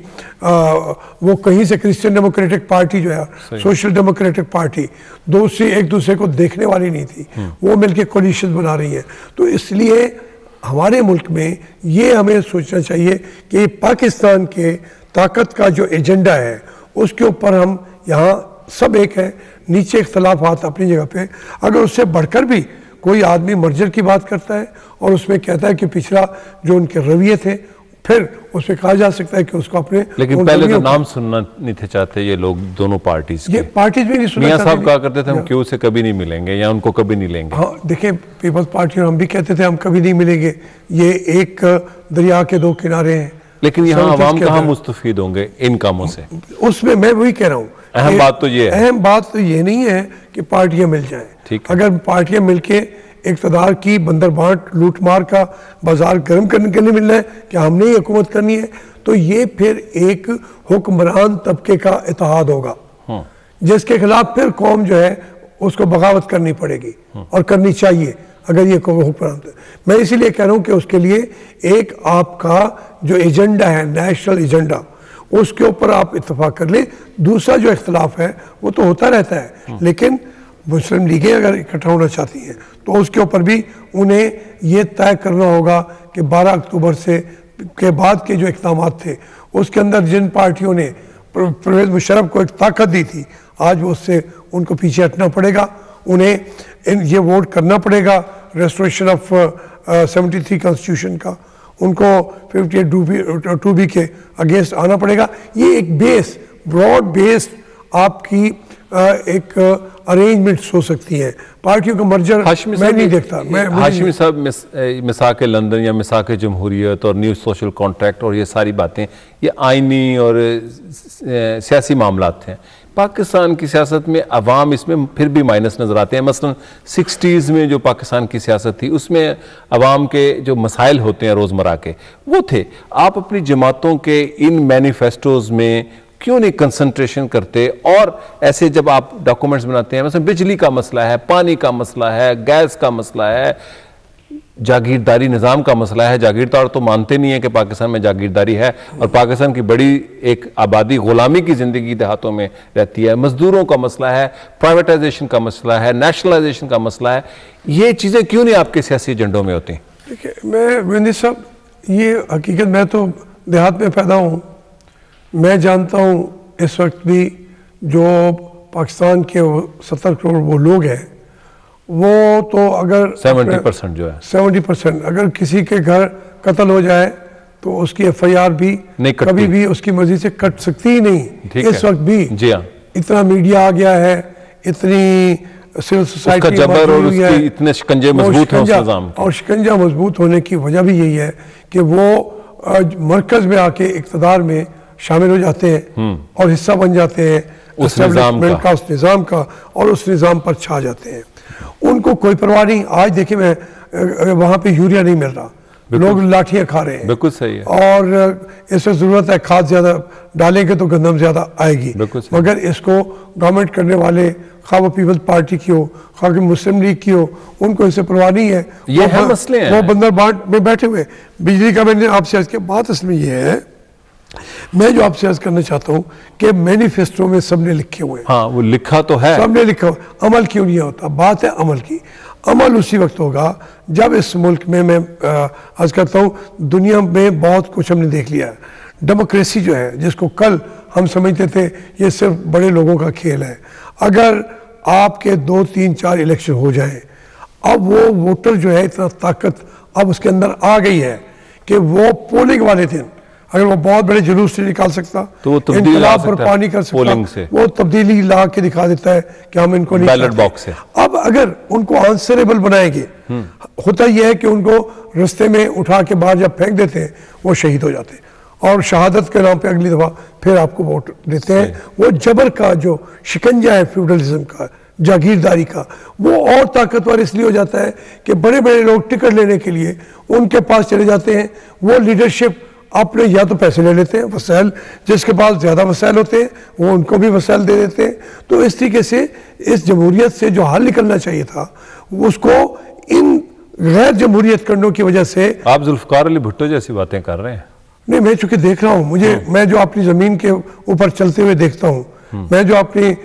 Speaker 3: वो कहीं से क्रिश्चियन डेमोक्रेटिक पार्टी जो है, सोशल डेमोक्रेटिक पार्टी, दूसरी एक दूसरे को देखने वाली नहीं थी, वो मिलके कोलिशन बना रही है। तो इसलिए हमारे मुल्क में ये हमें सोचना चाहिए कि पाकिस्तान के ताकत का जो एजेंडा है उसके ऊपर हम यहाँ सब एक है, नीचे इख्तलाफात अपनी जगह पे, अगर उससे बढ़कर भी कोई आदमी मर्जर की बात करता है और उसमें कहता है कि पिछला जो उनके रवैये थे, फिर उसमें कहा जा सकता है कि उसको अपने,
Speaker 2: लेकिन पहले तो नाम सुनना नहीं थे चाहते ये लोग दोनों पार्टीज के।
Speaker 3: ये पार्टीज भी नहीं सुनना
Speaker 2: मियां साहब कहा करते थे हम क्यों से कभी नहीं मिलेंगे या उनको कभी नहीं लेंगे।
Speaker 3: हाँ देखें, पीपल्स पार्टी और हम भी कहते थे हम कभी नहीं मिलेंगे, ये एक दरिया के दो किनारे हैं।
Speaker 2: लेकिन यहाँ आवाम कहाँ मुस्तफीद होंगे इन कामों से?
Speaker 3: उसमें मैं वही कह रहा हूँ,
Speaker 2: अहम बात तो ये है,
Speaker 3: अहम बात तो ये नहीं है कि पार्टियां मिल जाएं। अगर पार्टियां मिलके इक़्तिदार की बंदर बांट लूट मार का बाजार गर्म करने के लिए मिलना है कि हमने ही हुकूमत करनी है, तो ये फिर एक हुक्मरान तबके का इत्तेहाद होगा जिसके खिलाफ फिर कौम जो है उसको बगावत करनी पड़ेगी और करनी चाहिए अगर ये हुक्मरान। मैं इसीलिए कह रहा हूँ कि उसके लिए एक आपका जो एजेंडा है, नेशनल एजेंडा, उसके ऊपर आप इत्तेफाक कर ले। दूसरा जो इख्तलाफ है वो तो होता रहता है, लेकिन मुस्लिम लीगें अगर इकट्ठा होना चाहती हैं तो उसके ऊपर भी उन्हें ये तय करना होगा कि 12 अक्टूबर से के बाद के जो इक़दाम थे उसके अंदर जिन पार्टियों ने परवेज़ मुशर्रफ को एक ताकत दी थी, आज वो उससे उनको पीछे हटना पड़ेगा। उन्हें ये वोट करना पड़ेगा रेस्टोरेशन ऑफ 73 कॉन्स्टिट्यूशन का, उनको 52B के अगेंस्ट आना पड़ेगा। ये एक बेस, ब्रॉड बेस्ड आपकी एक अरेंजमेंट्स हो सकती हैं। पार्टियों का मर्जर मैं नहीं देखता।
Speaker 2: हाशमी साहब, मिसाक लंदन या मिसाक जमहूरियत और न्यू सोशल कॉन्ट्रैक्ट और ये सारी बातें ये आइनी और सियासी मामलात हैं। पाकिस्तान की सियासत में अवाम इसमें फिर भी माइनस नज़र आते हैं। मसलन 60s में जो पाकिस्तान की सियासत थी उसमें अवाम के जो मसाइल होते हैं रोज़मर्रा के वो थे। आप अपनी जमातों के इन मैनिफेस्टोज़ में क्यों नहीं कंसंट्रेशन करते? और ऐसे जब आप डॉक्यूमेंट्स बनाते हैं, मतलब बिजली का मसला है, पानी का मसला है, गैस का मसला है, जागीरदारी निज़ाम का मसला है। जागीरदार तो मानते नहीं है कि पाकिस्तान में जागीरदारी है और पाकिस्तान की बड़ी एक आबादी गुलामी की ज़िंदगी देहातों में रहती है। मजदूरों का मसला है, प्राइवेटाइजेशन का मसला है, नेशनलाइजेशन का मसला है। ये चीज़ें क्यों नहीं आपके सियासी एजेंडों में होती?
Speaker 3: देखिए, मैं विंदी साहब, ये हकीकत, मैं तो देहात में पैदा हूँ, मैं जानता हूँ इस वक्त भी जो पाकिस्तान के 70 करोड़ वो लोग हैं, वो तो अगर
Speaker 2: 70% जो है
Speaker 3: 70%, अगर किसी के घर कत्ल हो जाए तो उसकी FIR भी कभी भी उसकी मर्जी से कट सकती ही नहीं। इस वक्त भी
Speaker 2: जी हाँ,
Speaker 3: इतना मीडिया आ गया है, इतनी सिविल सोसाइटी
Speaker 2: जबर और उसकी इतने शिकंजे मजबूत हैं उस निज़ाम के।
Speaker 3: और शिकंजा मजबूत होने की वजह भी यही है कि वो मरकज में आके इक़्तिदार में शामिल हो जाते हैं और हिस्सा बन जाते हैं
Speaker 2: उस निज़ाम का,
Speaker 3: उस निज़ाम का, और उस निज़ाम पर छा जाते हैं। उनको कोई परवाह नहीं। आज देखिए, मैं वहाँ पे यूरिया नहीं मिल रहा, लोग लाठियाँ खा रहे हैं। बिल्कुल
Speaker 2: सही है।
Speaker 3: और इसमें ज़रूरत है खाद ज़्यादा डालेंगे तो गंदम ज़्यादा आएगी, मगर इसको गवर्नमेंट करने वाले, खा वो पीपल्स पार्टी की हो, खा कि मुस्लिम लीग की हो, उनको इससे परवाह नहीं है।
Speaker 2: ये है मसले हैं,
Speaker 3: वो बंदर बाट में बैठे हुए। बिजली का मैंने आपसे अर्ज़ किया, बात इसमें यह है, मैं जो आपसे अर्ज करना चाहता हूँ कि मैनिफेस्टो में सबने लिखे हुए हैं।
Speaker 2: हाँ, वो लिखा तो है,
Speaker 3: सबने लिखा हुआ, अमल क्यों नहीं होता? बात है अमल की। अमल उसी वक्त होगा जब इस मुल्क में, मैं अर्ज करता हूँ, दुनिया में बहुत कुछ हमने देख लिया। डेमोक्रेसी जो है, जिसको कल हम समझते थे ये सिर्फ बड़े लोगों का खेल है, अगर आपके 2, 3, 4 इलेक्शन हो जाए, अब वो वोटर जो है, इतना ताकत अब उसके अंदर आ गई है कि वो पोलिंग वाले दिन अगर वो बहुत बड़े जुलूस से निकाल सकता
Speaker 2: तो वो
Speaker 3: इनकलाब पर पानी कर सकता, वो तब्दीली ला के दिखा देता है कि हम इनको नहीं
Speaker 2: बैलेट बॉक्स है।
Speaker 3: अब अगर उनको आंसरेबल बनाएंगे, होता यह है कि उनको रास्ते में उठा के बाहर जब फेंक देते हैं वो शहीद हो जाते हैं और शहादत के नाम पे अगली दफा फिर आपको वोट देते हैं। वो जबर का जो शिकंजा है फ्यूडलिज्म का, जागीरदारी का, वो और ताकतवर इसलिए हो जाता है कि बड़े बड़े लोग टिकट लेने के लिए उनके पास चले जाते हैं। वो लीडरशिप अपने या तो पैसे ले लेते हैं, वसाइल जिसके पास ज़्यादा वसाइल होते हैं वो उनको भी वसाइल दे देते हैं। तो इस तरीके से इस जमहूरियत से जो हल निकलना चाहिए था उसको इन गैर जमहूरियत करने की वजह से।
Speaker 2: आप जुल्फकार अली भुट्टो जैसी बातें कर रहे हैं।
Speaker 3: नहीं, मैं चूंकि देख रहा हूँ, मुझे मैं जो अपनी ज़मीन के ऊपर चलते हुए देखता हूँ, मैं जो अपनी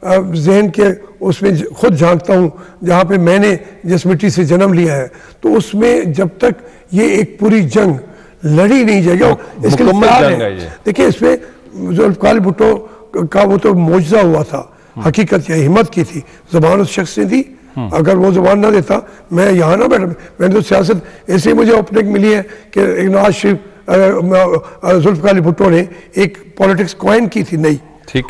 Speaker 3: जहन के उसमें खुद झांकता हूँ, जहाँ पे मैंने जिस मिट्टी से जन्म लिया है, तो उसमें जब तक ये एक पूरी जंग लड़ी नहीं जाएगी। इसके लिए देखिए, इसमें जुल्फकार अली भुट्टो का वो तो मौजज़ा हुआ था, हकीकत या हिम्मत की थी, ज़बान उस शख्स ने दी। अगर वो ज़बान ना देता मैं यहाँ ना बैठा। मैंने तो सियासत इसलिए मुझे ओपनिंग मिली है कि नवाज शरीफ जुल्फकार अली भुट्टो ने एक पॉलिटिक्स कॉइन की थी नई,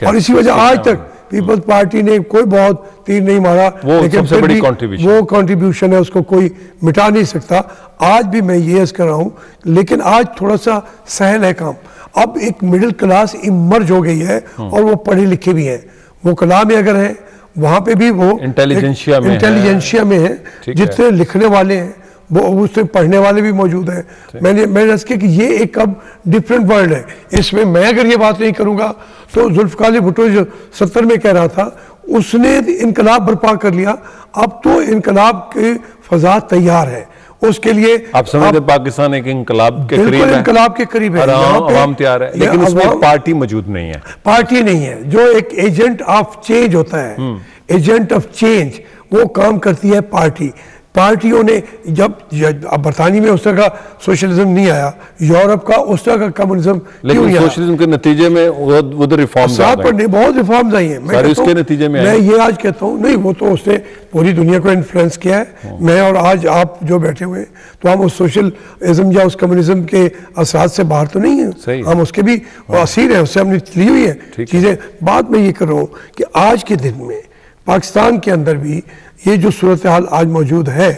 Speaker 3: और इसी वजह आज तक पीपल्स पार्टी ने कोई बहुत तीर नहीं मारा, लेकिन फिर भी वो कंट्रीब्यूशन है, उसको कोई मिटा नहीं सकता। आज भी मैं ये कर रहा हूँ, लेकिन आज थोड़ा सा सहल है काम। अब एक मिडिल क्लास इमर्ज हो गई है और वो पढ़े लिखे भी हैं। वो कला में अगर है वहाँ पे भी वो इंटेलिजेंशिया में है, जितने लिखने वाले हैं वो उससे पढ़ने वाले भी मौजूद हैं। मैंने अर्ज़ किया कि ये एक अब डिफरेंट वर्ल्ड है। इसमें मैं अगर ये बात नहीं करूँगा तो जुल्फकार अली भुट्टो जो 70 में कह रहा था, उसने इनकलाब बर्पा कर लिया। अब तो इनकलाब की फजा तैयार है, उसके लिए
Speaker 2: आप समझते पाकिस्तान एक इनकलाब के करीब है,
Speaker 3: इनकलाब के करीब है,
Speaker 2: आवाम तैयार है, लेकिन उसमें पार्टी मौजूद नहीं है।
Speaker 3: पार्टी नहीं है, जो एक एजेंट ऑफ चेंज होता है, एजेंट ऑफ चेंज, वो काम करती है पार्टी। पार्टियों ने जब बरतानिया में उस तरह का सोशलिज्म नहीं आया, यूरोप का उस तरह का कम्युनिज्म,
Speaker 2: लेकिन सोशलिज्म के नतीजे में उधर रिफॉर्म्स आ गए,
Speaker 3: बहुत रिफॉर्म्स आई हैं।
Speaker 2: इसके नतीजे में
Speaker 3: मैं ये आज कहता हूँ, नहीं वो तो उसने पूरी दुनिया को इन्फ्लुएंस किया है। मैं और आज आप जो बैठे हुए हैं, तो हम उस सोशलिज्म या उस कम्युनिज्म के असरात से बाहर तो नहीं है, हम उसके भी असीर हैं, उससे हमने ली हुई है चीज़ें। बात मैं ये कर रहा हूँ कि आज के दिन में पाकिस्तान के अंदर भी ये जो सूरत हाल आज मौजूद है,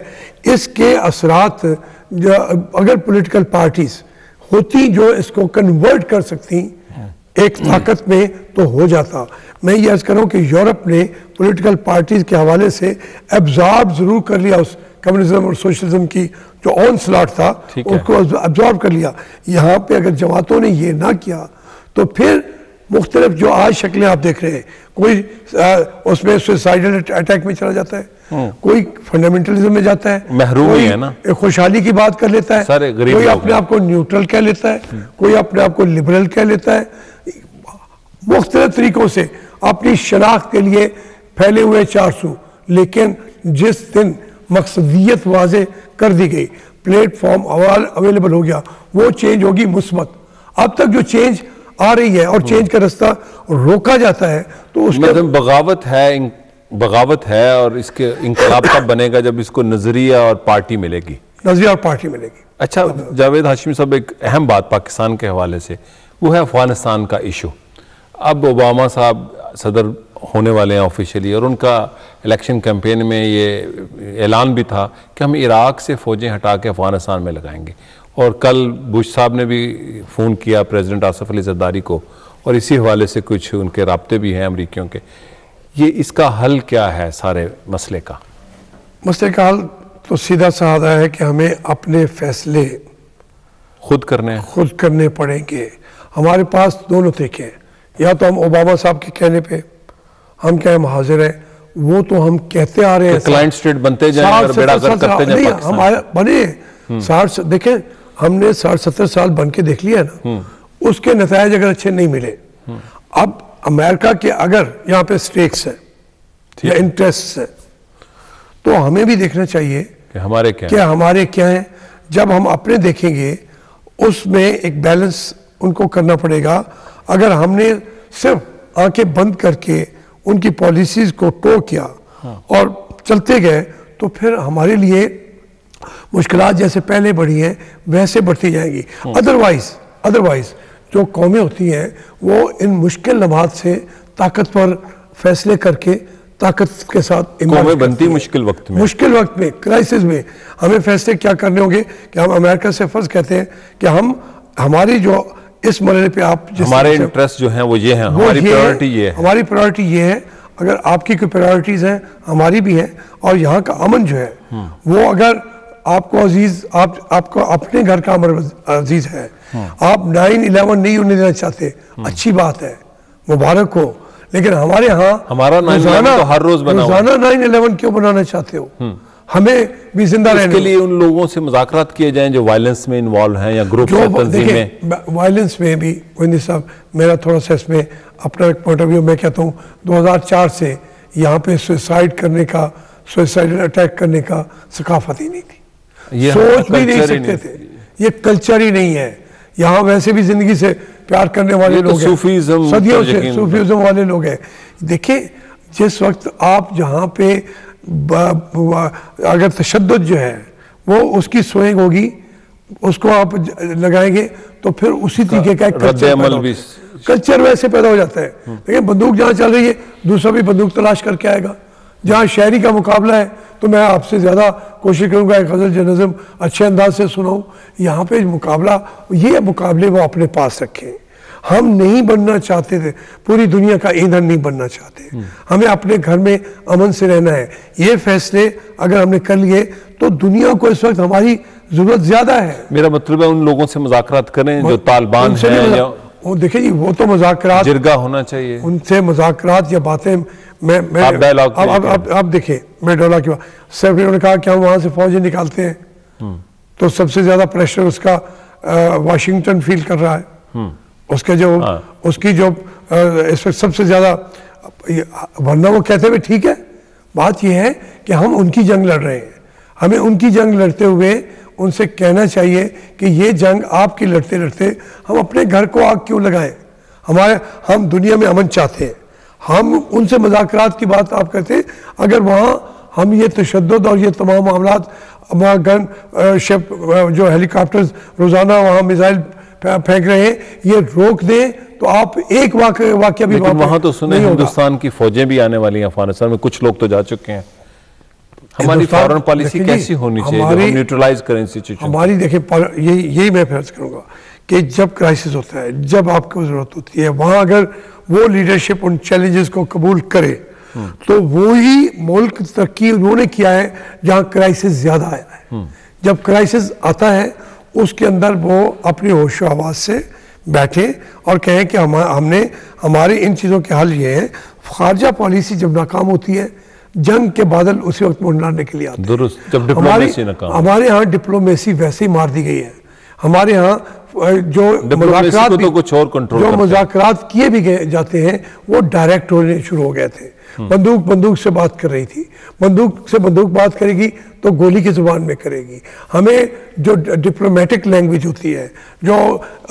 Speaker 3: इसके असरात अगर पॉलिटिकल पार्टीज होती जो इसको कन्वर्ट कर सकती एक ताकत में, तो हो जाता। मैं ये अर्ज कर रहा हूँ कि यूरोप ने पॉलिटिकल पार्टीज के हवाले से एब्जॉर्ब जरूर कर लिया उस कम्युनिज्म और सोशलिज्म की जो ऑन स्लॉट था, उसको एब्जॉर्ब कर लिया। यहाँ पे अगर जमातों ने ये ना किया तो फिर मुख्तलिफ जो आज शक्लें आप देख रहे हैं, कोई उसमें सुसाइडल अटैक में चला जाता है, कोई फंडामेंटलिज्म में जाता है,
Speaker 2: महरूम
Speaker 3: कोई
Speaker 2: है ना,
Speaker 3: खुशहाली की बात कर लेता है, कोई अपने आप को न्यूट्रल कह लेता है, कोई अपने आप को लिबरल कह लेता है। मुख्तलिफ तरीकों से अपनी शनाख्त के लिए फैले हुए चारसू, लेकिन जिस दिन मकसदियत वाजे कर दी गई, प्लेटफॉर्म अवेलेबल हो गया, वो चेंज होगी मुस्बत। अब तक जो चेंज आ रही है और चेंज का रास्ता रोका जाता है, तो उसमें
Speaker 2: मतलब बगावत है और इसके इंकलाब कब बनेगा, जब इसको नजरिया और पार्टी मिलेगी,
Speaker 3: नजरिया और पार्टी मिलेगी।
Speaker 2: अच्छा जावेद हाशिमी साहब, एक अहम बात पाकिस्तान के हवाले से, वो है अफगानिस्तान का इशू। अब ओबामा साहब सदर होने वाले हैं ऑफिशियली, और उनका इलेक्शन कैंपेन में ये ऐलान भी था कि हम इराक से फ़ौजें हटा के अफगानिस्तान में लगाएंगे। और कल बुश साहब ने भी फ़ोन किया प्रेसिडेंट आसिफ अली ज़रदारी को, और इसी हवाले से कुछ उनके राब्ते भी हैं अमरीकियों के। ये इसका हल क्या है सारे मसले का?
Speaker 3: मसले का हल तो सीधा साधा है कि हमें अपने फैसले
Speaker 2: खुद करने
Speaker 3: पड़ेंगे। हमारे पास दोनों तरीके हैं, या तो हम ओबामा साहब के कहने पे हम क्या हम हाजिर हैं, वो तो हम कहते आ रहे हैं
Speaker 2: क्लाइंट स्टेट बनते जाएं और बेड़ा गर्क करते जाएं।
Speaker 3: हम बने 60 देखें, हमने 60-70 साल बन के देख लिया ना, उसके नतायज अगर अच्छे नहीं मिले। अब अमेरिका के अगर यहाँ पे स्टेक्स है या इंटरेस्ट है, तो हमें भी देखना चाहिए
Speaker 2: कि हमारे क्या है। जब हम अपने देखेंगे, उसमें एक बैलेंस उनको करना पड़ेगा। अगर हमने सिर्फ आंखें बंद करके उनकी पॉलिसीज को टो किया और चलते गए, तो फिर हमारे लिए मुश्किलात जैसे पहले बढ़ी हैं वैसे बढ़ती जाएंगी। अदरवाइज जो कौमें होती हैं वो इन मुश्किल लम्हात से ताकतवर फैसले करके ताकत के साथ कौमें बनती मुश्किल वक्त में
Speaker 3: क्राइसिस में हमें फैसले क्या करने होंगे कि हम अमेरिका से फर्ज कहते हैं कि हम हमारी जो इस मरहले पे आप
Speaker 2: हमारे इंटरेस्ट जो हैं वो ये हैं, हमारी
Speaker 3: प्रायोरिटी ये है। अगर आपकी कोई प्रायोरिटीज हैं, हमारी भी हैं, और यहाँ का अमन जो है वो अगर आपको अजीज, आपको अपने घर का अमर अजीज है, आप 9/11 नहीं होने देना चाहते, अच्छी बात है, मुबारक हो, लेकिन हमारे यहाँ
Speaker 2: हमारा 9/11 तो हर रोज बना हुआ है।
Speaker 3: रोजाना 9/11 क्यों बनाना चाहते हो? हमें भी जिंदा रहने
Speaker 2: के लिए उन लोगों से मुज़ाकरात किए जाएं जो वायलेंस में इन्वॉल्व हैं या ग्रुप तंजीम में।
Speaker 3: वायलेंस में भी गोविंदी साहब, मेरा थोड़ा सा इसमें अपना एक पॉइंट ऑफ व्यू मैं कहता हूँ, 2004 से यहाँ पे सुसाइड करने का, सुसाइडल अटैक करने का सकाफत ही नहीं थी, सोच भी नहीं सकते थे, ये कल्चर ही नहीं है। यहाँ वैसे भी जिंदगी से प्यार करने वाले लोग हैं, सदियों से सूफीज़म वाले लोग हैं। देखिए, जिस वक्त आप जहाँ पे अगर तशद्दुद जो है वो उसकी सोएग होगी, उसको आप लगाएंगे तो फिर उसी तरीके का कल्चर वैसे पैदा हो जाता है। लेकिन बंदूक जहाँ चल रही है, दूसरा भी बंदूक तलाश करके आएगा। जहाँ शायरी का मुकाबला है तो मैं आपसे ज़्यादा कोशिश करूँगा एक गज़ल नज़म अच्छे अंदाज से सुनाऊँ। यहाँ पे मुकाबला, ये मुकाबले वो अपने पास रखें। हम नहीं बनना चाहते थे, पूरी दुनिया का ईंधन नहीं बनना चाहते, हमें अपने घर में अमन से रहना है। ये फैसले अगर हमने कर लिए तो दुनिया को इस वक्त हमारी जरूरत ज्यादा है।
Speaker 2: मेरा मतलब है उन लोगों से मुज़ाकरात करें जो तालिबान हैं,
Speaker 3: वो देखिए जी, वो तो मुज़ाकरात
Speaker 2: जिरगा होना चाहिए,
Speaker 3: उनसे मुज़ाकरात या बातें मैं अब देखिए, मैं डोला की बात, सिर्फ उन्होंने कहा कि हम वहां से फौजें निकालते हैं तो सबसे ज्यादा प्रेशर उसका वाशिंगटन फील कर रहा है, उसके जो उसकी जो इस वक्त सबसे ज्यादा, वरना वो कहते हुए ठीक है, बात यह है कि हम उनकी जंग लड़ रहे हैं, हमें उनकी जंग लड़ते हुए उनसे कहना चाहिए कि ये जंग आपकी लड़ते लड़ते हम अपने घर को आग क्यों लगाएं। हम दुनिया में अमन चाहते हैं, हम उनसे मुज़ाकरात की बात आप करते हैं, अगर वहाँ हम ये तशद्दुद और ये तमाम मामलात, गन शिप जो हेलीकॉप्टर्स रोज़ाना वहाँ मिसाइल फेंक रहे हैं, ये रोक दें तो आप एक वाक़या भी
Speaker 2: वहाँ तो सुने हिंदुस्तान की फौजें भी आने वाली हैं अफगानिस्तान में, कुछ लोग तो जा चुके हैं। हमारी फॉरेन पॉलिसी कैसी होनी चाहिए जो हम न्यूट्रलाइज करें सिचुएशन?
Speaker 3: हमारी देखिए, यही मैं फर्ज करूँगा कि जब क्राइसिस होता है, जब आपको ज़रूरत होती है, वहाँ अगर वो लीडरशिप उन चैलेंजेस को कबूल करे तो वो ही मुल्क तरक्की उन्होंने किया है जहाँ क्राइसिस ज़्यादा आया है। जब क्राइसिस आता है उसके अंदर वो अपनी होशो हवास से बैठे और कहें कि हमने हमारे इन चीज़ों के हल ये हैं। खारजा पॉलिसी जब नाकाम होती है, जंग के बादल उसी वक्त मंडराने के लिए आते हैं।
Speaker 2: दुरुस्त, जब डिप्लोमेसी नाकाम,
Speaker 3: हमारे यहाँ डिप्लोमेसी वैसे ही मार दी गई है। हमारे यहाँ जो मुज़ाकरात
Speaker 2: तो कुछ और कंट्रोल,
Speaker 3: जो मुज़ाकरात किए भी गए जाते हैं वो डायरेक्ट होने शुरू हो गए थे। बंदूक से बात कर रही थी, बंदूक बात करेगी तो गोली की जुबान में करेगी। हमें जो डिप्लोमेटिक लैंग्वेज होती है, जो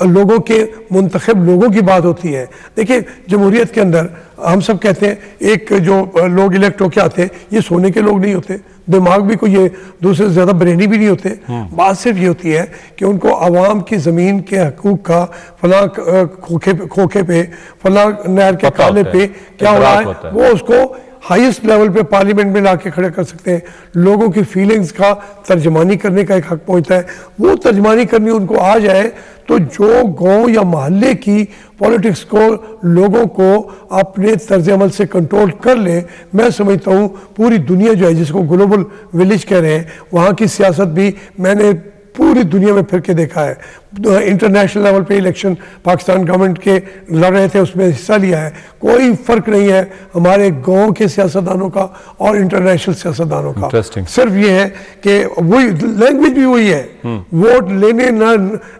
Speaker 3: लोगों के मुंतखब लोगों की बात होती है। देखिए, जमहूरियत के अंदर हम सब कहते हैं एक जो लोग इलेक्ट होके आते हैं ये सोने के लोग नहीं होते, दिमाग भी कोई ये दूसरे से ज़्यादा ब्रेनी भी नहीं होते। बात सिर्फ ये होती है कि उनको आवाम की ज़मीन के हकूक़ का फला खोखे पे, फला नहर के काले पे क्या हो रहा है वो उसको हाईएस्ट लेवल पे पार्लियामेंट में लाके खड़े कर सकते हैं। लोगों की फीलिंग्स का तर्जमानी करने का एक हक पहुंचता है, वो तर्जमानी करनी उनको आ जाए तो जो गांव या मोहल्ले की पॉलिटिक्स को लोगों को अपने तर्ज अमल से कंट्रोल कर ले। मैं समझता हूँ पूरी दुनिया जो है जिसको ग्लोबल विलेज कह रहे हैं, वहाँ की सियासत भी मैंने पूरी दुनिया में फिर के देखा है। इंटरनेशनल लेवल पे इलेक्शन पाकिस्तान गवर्नमेंट के लड़ रहे थे, उसमें हिस्सा लिया है, कोई फर्क नहीं है हमारे गांव के सियासतदानों का और इंटरनेशनल सियासतदानों का। सिर्फ ये है कि वही लैंग्वेज भी वही है, वोट लेने ना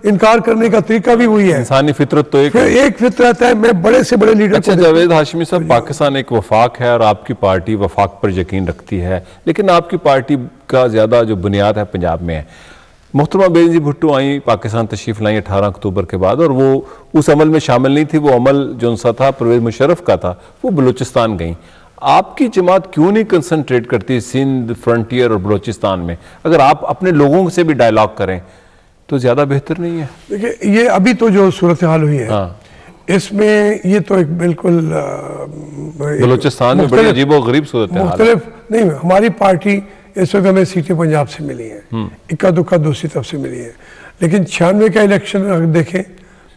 Speaker 3: इनकार करने का तरीका भी वही है।
Speaker 2: इंसानी फितरत तो
Speaker 3: एक फितरत है। मैं बड़े से बड़े लीडर।
Speaker 2: अच्छा जावेद हाशमी साहब, पाकिस्तान एक वफाक है और आपकी पार्टी वफाक पर यकीन रखती है, लेकिन आपकी पार्टी का ज्यादा जो बुनियाद है पंजाब में है। मोहतरमा बेनज़ीर भुट्टो आई, पाकिस्तान तशरीफ़ लाई 18 अक्टूबर के बाद, और वो उस अमल में शामिल नहीं थी। वो अमल जो सा था परवेज़ मुशर्रफ का था, वो बलूचिस्तान गई। आपकी जमात क्यों नहीं कंसंट्रेट करती सिंध, फ्रंटियर और बलूचिस्तान में? अगर आप अपने लोगों से भी डायलॉग करें तो ज़्यादा बेहतर नहीं है?
Speaker 3: देखिए, ये अभी तो जो सूरत हाल हुई है इसमें ये तो एक बिल्कुल
Speaker 2: बलूचिस्तान में बड़ी अजीबो-गरीब सूरत हाल है।
Speaker 3: मुख्तलिफ नहीं, हमारी पार्टी इस वक्त हमें सीटें पंजाब से मिली हैं, इक्का दुक्का दूसरी तरफ से मिली है। लेकिन 96 का इलेक्शन अगर देखें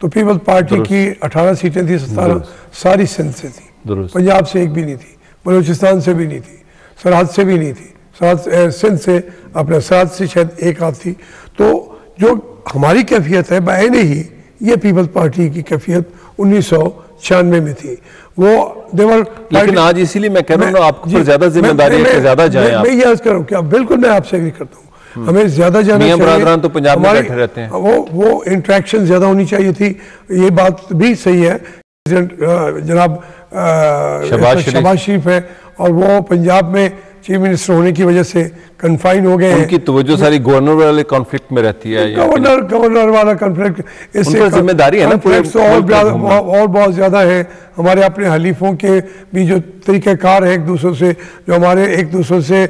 Speaker 3: तो पीपल्स पार्टी की 18 सीटें थी, 17 सारी सिंध से थी, पंजाब से एक भी नहीं थी, बलूचिस्तान से भी नहीं थी, सरहद से भी नहीं थी, सिंध से अपने सरहद से शायद एक आध थी। तो जो हमारी कैफियत है बायने ही ये पीपल्स पार्टी की कैफियत 1996 में थी। वो देवर,
Speaker 2: लेकिन आज इसीलिए मैं कह रहा हूँ आपको पर ज्यादा जिम्मेदारी है कि ज्यादा जाएं आप।
Speaker 3: मैं ये अर्ज करूँ क्या, बिल्कुल मैं आपसे एग्री करता हूँ, हमें ज्यादा जाना चाहिए।
Speaker 2: बरादरान तो पंजाब में बैठे रहते हैं,
Speaker 3: वो इंटरेक्शन ज्यादा होनी चाहिए थी, ये बात भी सही है। जनाब शहबाज शरीफ है और वो पंजाब में चीफ मिनिस्टर होने की वजह से कन्फाइन हो गए।
Speaker 2: उनकी तवज्जो सारी गवर्नर वाले कॉन्फ्लिक्ट में रहती है।
Speaker 3: गवर्नर वाला कॉन्फ्लिक्ट, इससे
Speaker 2: जिम्मेदारी है ना पूरे
Speaker 3: और बहुत ज्यादा है। हमारे अपने हलीफों के भी जो तरीक़ाकार है एक दूसरे से, जो हमारे एक दूसरे से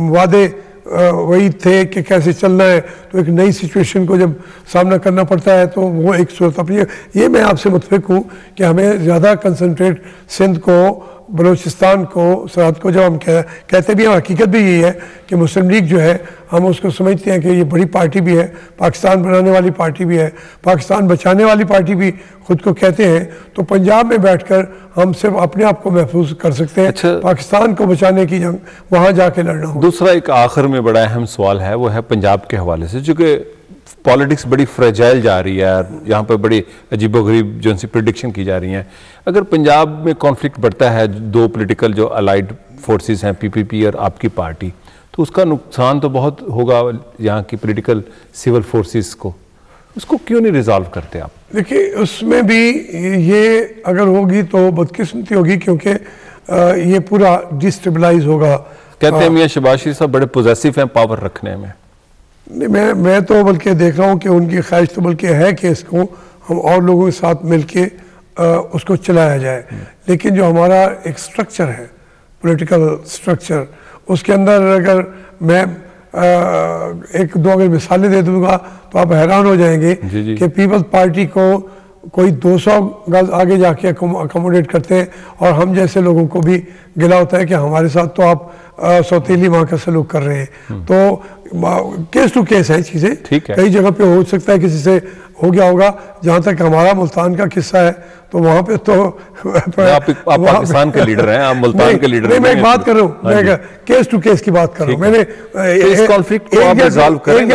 Speaker 3: वादे वही थे कि कैसे चलना है, तो एक नई सिचुएशन को जब सामना करना पड़ता है तो वो एक सूरत अपनी। ये मैं आपसे मुतफिक हूँ कि हमें ज़्यादा कंसंट्रेट सिंध को, बलूचिस्तान को, सरहद को, जब हम कहते भी हैं, हकीकत भी यही है कि मुस्लिम लीग जो है हम उसको समझते हैं कि ये बड़ी पार्टी भी है, पाकिस्तान बनाने वाली पार्टी भी है, पाकिस्तान बचाने वाली पार्टी भी खुद को कहते हैं। तो पंजाब में बैठकर हम सिर्फ अपने आप को महफूज कर सकते हैं। अच्छा, पाकिस्तान को बचाने की जंग वहाँ जाके लड़ना हो।
Speaker 2: दूसरा एक आखिर में बड़ा अहम सवाल है, वो है पंजाब के हवाले से, चूँकि पॉलिटिक्स बड़ी फ्रेजाइल जा रही है, यहाँ पर बड़ी अजीबोगरीब जो सी प्रिडिक्शन की जा रही हैं। अगर पंजाब में कॉन्फ्लिक्ट बढ़ता है, दो पॉलिटिकल जो अलाइड फोर्सेस हैं, पीपीपी और आपकी पार्टी, तो उसका नुकसान तो बहुत होगा यहाँ की पॉलिटिकल सिविल फोर्सेस को। उसको क्यों नहीं रिजॉल्व करते आप?
Speaker 3: देखिए, उसमें भी ये अगर होगी तो बदकिस्मती होगी, क्योंकि ये पूरा डिस्टेबलाइज होगा।
Speaker 2: कहते हैं मियां शहबाज शरीफ साहब बड़े पोजेसिव हैं पावर रखने में।
Speaker 3: नहीं, मैं तो बल्कि देख रहा हूँ कि उनकी ख्वाहिश तो बल्कि है कि इसको हम और लोगों के साथ मिलके उसको चलाया जाए। लेकिन जो हमारा एक स्ट्रक्चर है, पॉलिटिकल स्ट्रक्चर, उसके अंदर अगर मैं एक दो अगर मिसालें दे दूंगा तो आप हैरान हो जाएंगे कि पीपल्स पार्टी को कोई 200 गज आगे जाके अकोमोडेट करते हैं और हम जैसे लोगों को भी गिला होता है कि हमारे साथ तो आप सौतीली माँ का सलूक कर रहे हैं। तो केस टू केस है चीज़ें, कई जगह पे हो सकता है किसी से हो गया होगा। जहाँ तक हमारा मुल्तान का किस्सा है तो वहाँ पे तो
Speaker 2: आप पाकिस्तान के लीडर हैं, आप मुल्तान के लीडर
Speaker 3: नहीं, मैं एक बात कर रहा हूँ, मैं केस टू केस की बात कर रहा हूँ। मैंने एरिया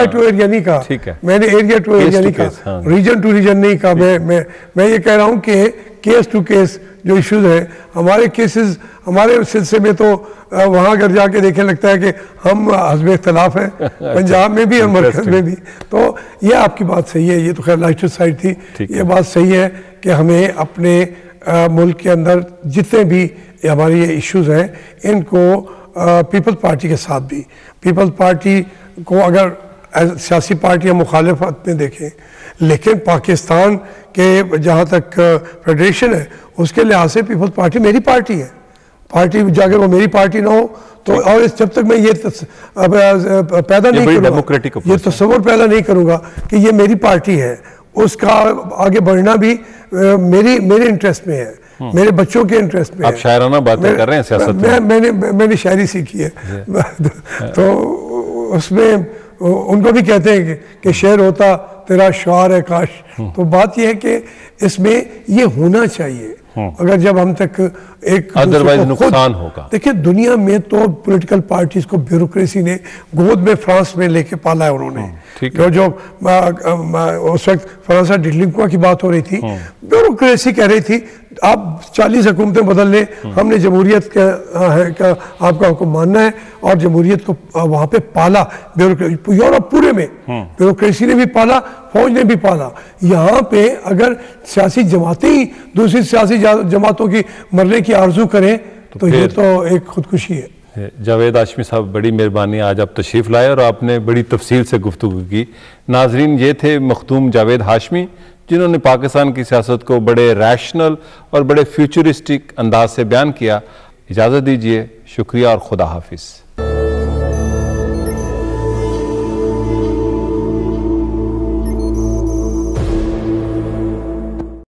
Speaker 3: टू एरिया नहीं कहा, मैंने एरिया टू एरिया नहीं कहा, रीजन टू रीजन नहीं कहा। मैं ये कह रहा हूँ कि केस टू केस जो इश्यूज हैं, हमारे केसेस, हमारे सिलसिले में तो वहाँ अगर जाके देखें लगता है कि हम हस्ब इख्तलाफ हैं, पंजाब में भी और मरकज में भी। तो ये आपकी बात सही है, ये तो खैर लाइटर साइड थी। ये बात सही है कि हमें अपने मुल्क के अंदर जितने भी हमारे ये इश्यूज हैं, इनको पीपल्स पार्टी के साथ भी, पीपल्स पार्टी को अगर सियासी पार्टियाँ मुखालिफत में देखें, लेकिन पाकिस्तान के जहाँ तक फेडरेशन है उसके लिहाज से पीपल्स पार्टी मेरी पार्टी है। पार्टी जाकर वो मेरी पार्टी ना हो तो, और जब तक मैं ये पैदा नहीं करूँगा, ये तस्वुर पैदा नहीं करूँगा कि ये मेरी पार्टी है, उसका आगे बढ़ना भी मेरे इंटरेस्ट में है, मेरे बच्चों के इंटरेस्ट में।
Speaker 2: आप शायराना बातें कर रहे हैं सियासत में।
Speaker 3: मैंने शायरी सीखी है तो उसमें उनको भी कहते हैं कि शेर होता तेरा शार है काश। तो बात यह है कि इसमें ये होना चाहिए, अगर जब हम तक एक
Speaker 2: अदरवाइज नुकसान होगा।
Speaker 3: देखिए, दुनिया में तो पॉलिटिकल पार्टीज को ब्यूरोक्रेसी ने गोद में फ्रांस में लेके पाला है उन्होंने। जो उस वक्त फ्रांसा डिटलिंगुआ की बात हो रही थी, ब्यूरोक्रेसी कह रही थी आप 40 हुकूमतें बदल लें, हमने जमहूरियत का आपका हुक्म मानना है, और जमहूरियत को वहाँ पे पाला ब्यूरोक्रेसी। यूरोप पूरे में ब्यूरोक्रेसी ने भी पाला, फौज ने भी पाला। यहाँ पे अगर सियासी जमातें ही दूसरी सियासी जमातों की मरने की आरजू करें तो ये तो एक खुदकुशी है।
Speaker 2: जावेद हाशमी साहब, बड़ी मेहरबानी, आज आप तशरीफ़ लाए और आपने बड़ी तफसील से गुफ्तगू की। नाजरीन, ये थे मखदूम जावेद हाशमी, जिन्होंने पाकिस्तान की सियासत को बड़े रैशनल और बड़े फ्यूचरिस्टिक अंदाज से बयान किया। इजाज़त दीजिए, शुक्रिया और खुदा हाफिज़।